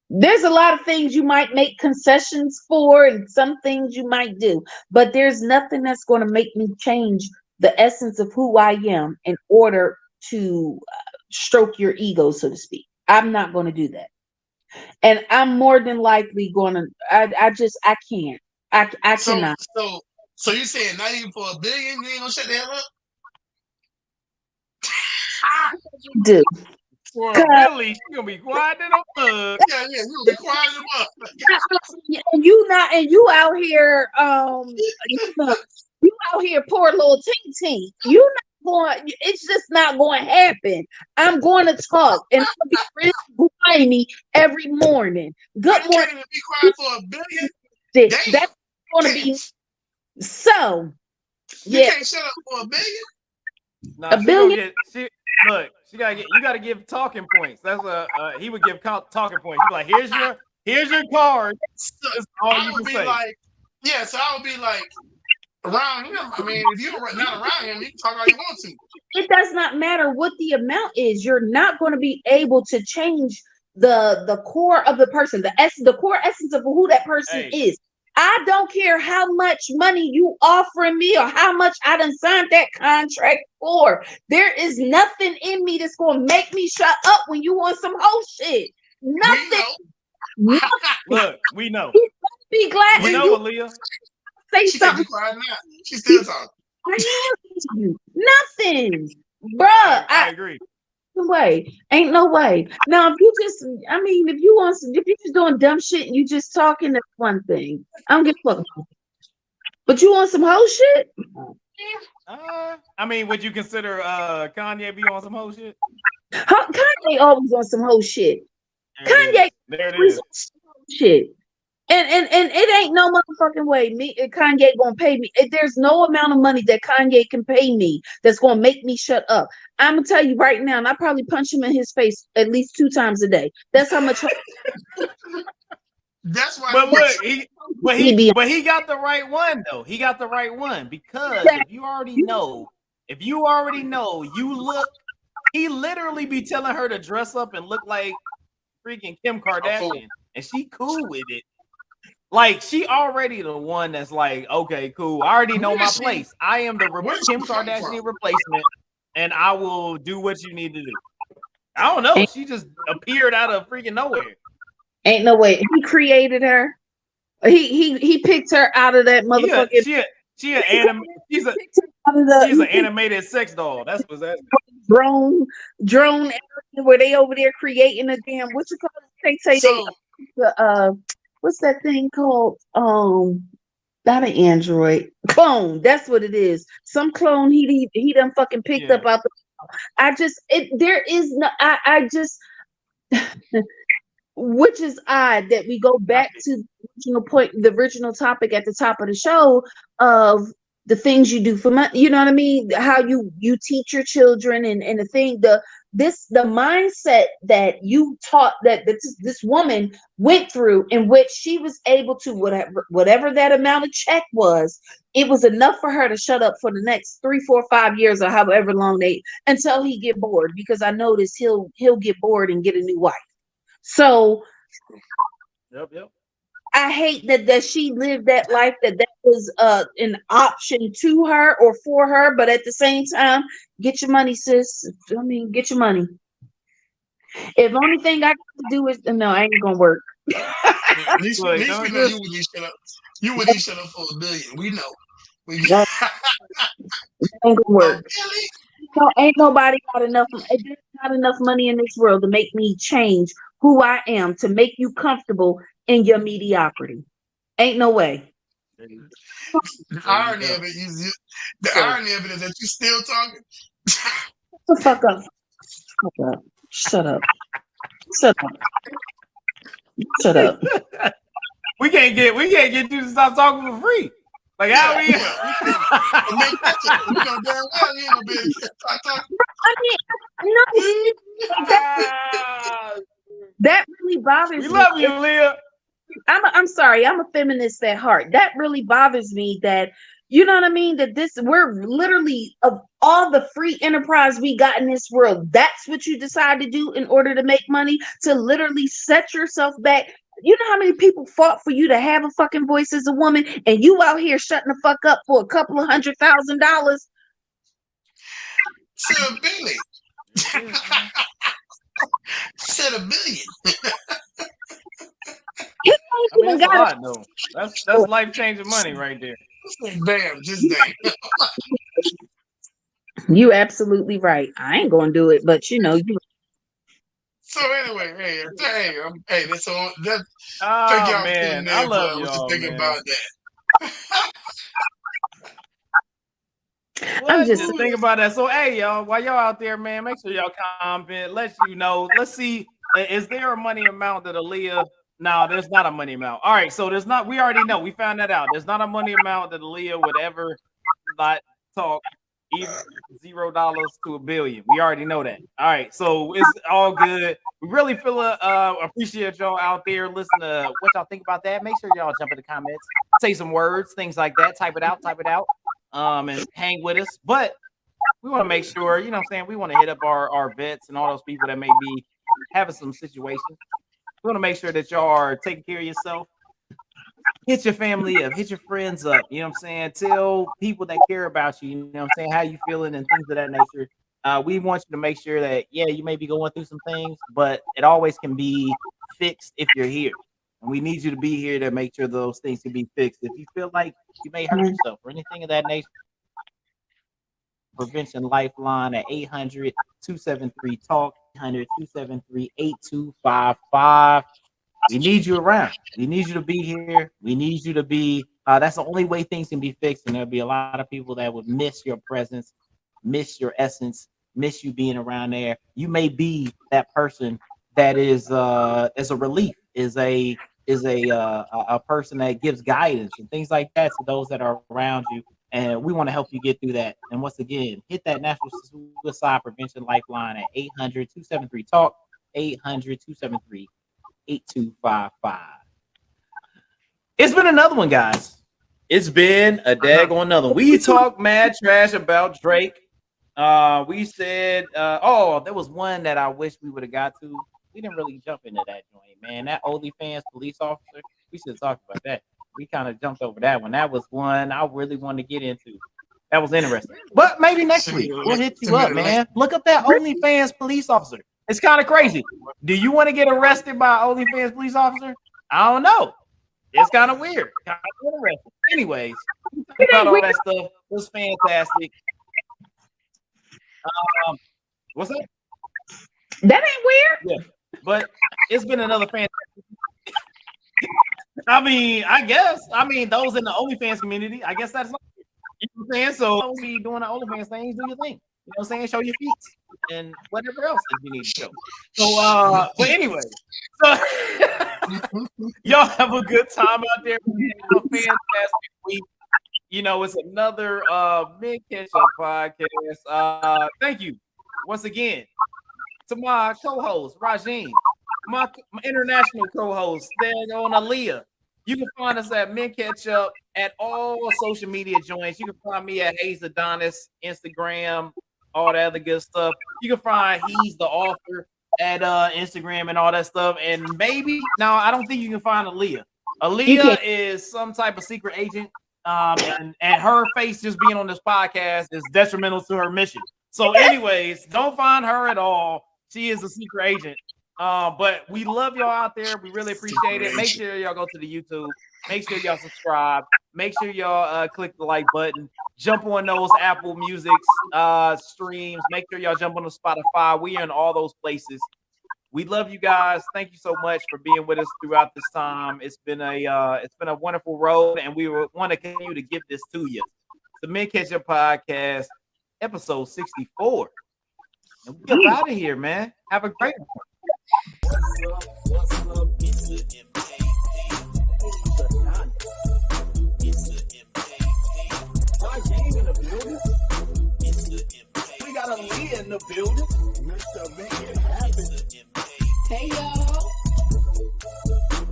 There's a lot of things you might make concessions for, and some things you might do, but there's nothing that's going to make me change the essence of who I am in order to stroke your ego, so to speak. I'm not going to do that. And I'm more than likely going to, I can't. I So, cannot so you saying not even for $1 billion you ain't gonna shut the hell up? do. For 'Cause Billy, she gonna be quiet in a mug. Yeah, you gonna be quiet as a and you out here, you out here poor little tink. You not going, it's just not going to happen. I'm going to talk and I'm going to be really grimy every morning. Good You morning. can't even be quiet for $1 billion. That's going to be so. You Yeah, can't shut up for $1 billion. No, a she gonna billion. get she gotta get, you gotta give talking points. That's he would give talking points. He'd be like, here's your card. So That's all I you would can be say. like, yeah. So I would be like, around him. I mean, if you're not around him, you can talk all you want to. It does not matter what the amount is. You're not going to be able to change the core of the person, the core essence of who that person Hey, is. I don't care how much money you offering me or how much I done signed that contract for. There is nothing in me that's going to make me shut up when you want some whole shit. We Nothing. know. look, we know. Be glad We when know, you Aaliyah. say She can't something. be quiet now. She's still talking. Nothing, bruh. I agree. Way. Ain't no way. Now, if you just, I mean, if you're just doing dumb shit and you just talking, that's one thing. I don't give a fuck. But you want some whole shit? I mean, would you consider Kanye be on some whole shit? Kanye always on some whole shit. There it Kanye is. There it always is. on some whole shit. And it ain't no motherfucking way Kanye gonna pay me. There's no amount of money that Kanye can pay me that's gonna make me shut up. I'm gonna tell you right now, and I probably punch him in his face at least 2 times a day. That's how much That's why But he look, he be on. he got the right one though. He got the right one because if you already know, you look. He literally be telling her to dress up and look like freaking Kim Kardashian, and she cool with it. Like she already the one that's like, okay, cool. I already know my place. I am the Kim Kardashian replacement, and I will do what you need to do. I don't know. She just appeared out of freaking nowhere. Ain't no way. He created her. He picked her out of that motherfucking. She's an animated sex doll. That's what's that. drone area where they over there creating a damn what you call it? They say they So the what's that thing called? Not an android clone. That's what it is. Some clone he done fucking picked Yeah, up out the. I just it there is no I just which is odd that we go I back see. to the original point, the original topic at the top of the show of the things you do for money. You know what I mean? How you teach your children and the thing the mindset that you taught that this woman went through in which she was able to whatever that amount of check was, it was enough for her to shut up for the next 3 4 5 years or however long they until he get bored because I noticed he'll get bored and get a new wife. So Yep, yep. I hate that she lived that life that was an option to her or for her, but at the same time, get your money, sis. I mean, get your money. If the only thing I got to do is no, I ain't gonna work. at Look, least we don't know you just wouldn't shut up. You wouldn't shut up for $1 billion. We know. We That ain't gonna but work. Billy, No, ain't nobody got enough. There's not enough money in this world to make me change who I am to make you comfortable in your mediocrity. Ain't no way. there you, the there you irony go. of it is the So irony of it is that you still talking. Shut the fuck up. Shut up. Shut up. Shut up. Shut up. we can't get you to stop talking for free. Like how Yeah, we yeah, we can't. And make ketchup. And you know damn well you ain't gonna be able to start talking. I mean, no, that, Ah, that really we bothers me. love you, Leah. I'm sorry, I'm a feminist at heart. That really bothers me that you know what I mean? That this we're literally of all the free enterprise we got in this world, that's what you decide to do in order to make money, to literally set yourself back. You know how many people fought for you to have a fucking voice as a woman, and you out here shutting the fuck up for a couple of $100,000? Said a billion. There it is, man. Said $1 billion. He ain't I mean, even that's a got lot though. That's life changing money right there. Said damn, just damn. you absolutely right. I ain't gonna do it, but you know, you So anyway, hey, that's all. That thank Oh y'all for man, tuning I in for love what you y'all, think man. about that. I'm What just just think about that? So hey, y'all, while y'all out there, man, make sure y'all comment. Let you know. Let's see. Is there a money amount that Aaliyah? No, there's not a money amount. All right, so there's not. We already know. We found that out. There's not a money amount that Aaliyah would ever not talk, even $0 to $1 billion. We already know that. All right, so it's all good. We really feel appreciate y'all out there. Listen to what y'all think about that. Make sure y'all jump in the comments, say some words, things like that. Type it out, and hang with us. But we want to make sure, you know what I'm saying? We want to hit up our vets and all those people that may be having some situations. We want to make sure that y'all are taking care of yourself. Hit your family up, hit your friends up. You know what I'm saying? Tell people that care about you, you know what I'm saying, how you feeling and things of that nature. We want you to make sure that, yeah, you may be going through some things, but it always can be fixed if you're here. And we need you to be here to make sure those things can be fixed. If you feel like you may hurt yourself or anything of that nature, Prevention Lifeline at 800-273-TALK, 800-273-8255. We need you around. We need you to be here. We need you to be. That's the only way things can be fixed. And there'll be a lot of people that would miss your presence, miss your essence, miss you being around there. You may be that person that is a relief, is a person that gives guidance and things like that to those that are around you. And we want to help you get through that. And once again, hit that National Suicide Prevention Lifeline at 800-273-TALK, 800-273-8255. It's been another one, guys. It's been a daggone another one. We talked mad trash about Drake. We said, oh, there was one that I wish we would have got to. We didn't really jump into that joint, man. That OnlyFans police officer, we should have talked about that. We kind of jumped over that one. That was one I really wanted to get into. That was interesting. But maybe next Send me week the we'll link. hit you Send me up, the link. man. Look up that OnlyFans police officer. It's kind of crazy. Do you want to get arrested by an OnlyFans police officer? I don't know. It's kind of weird. Kind of interesting. Anyways, it about ain't all weird. that stuff. It was fantastic. Um, What's that? That ain't weird. Yeah, but it's been another fan. I mean, I guess. I mean, those in the OnlyFans community. I guess that's. You know what I'm saying? So don't be doing the OnlyFans things, do your thing. You know what I'm saying? Show your feet and whatever else that you need to show. So but anyway, so y'all have a good time out there. Have a fantastic week. You know, it's another Men Ketchup podcast. Thank you once again to my co-host, Rajeen, my international co-host, there on Aaliyah. You can find us at Men Ketchup at all social media joints. You can find me at Hayes Adonis, Instagram, all that other good stuff. You can find He's the Author at Instagram and all that stuff. And maybe now I don't think you can find Aaliyah. Aaliyah is some type of secret agent. And her face just being on this podcast is detrimental to her mission. So, anyways, don't find her at all. She is a secret agent. But we love y'all out there. We really appreciate it. Make sure y'all go to the YouTube. Make sure y'all subscribe. Make sure y'all click the like button. Jump on those Apple Music streams. Make sure y'all jump on the Spotify. We are in all those places. We love you guys. Thank you so much for being with us throughout this time. It's been a wonderful road, and we want to continue to give this to you. The Men Ketchup Podcast, episode 64. And we're out of here, man. Have a great one. What's up? It's the MKP. It's the MKP. My game in the building. It's the MKP. We got a lead in the building. Mr. Make It Happen. Hey, y'all.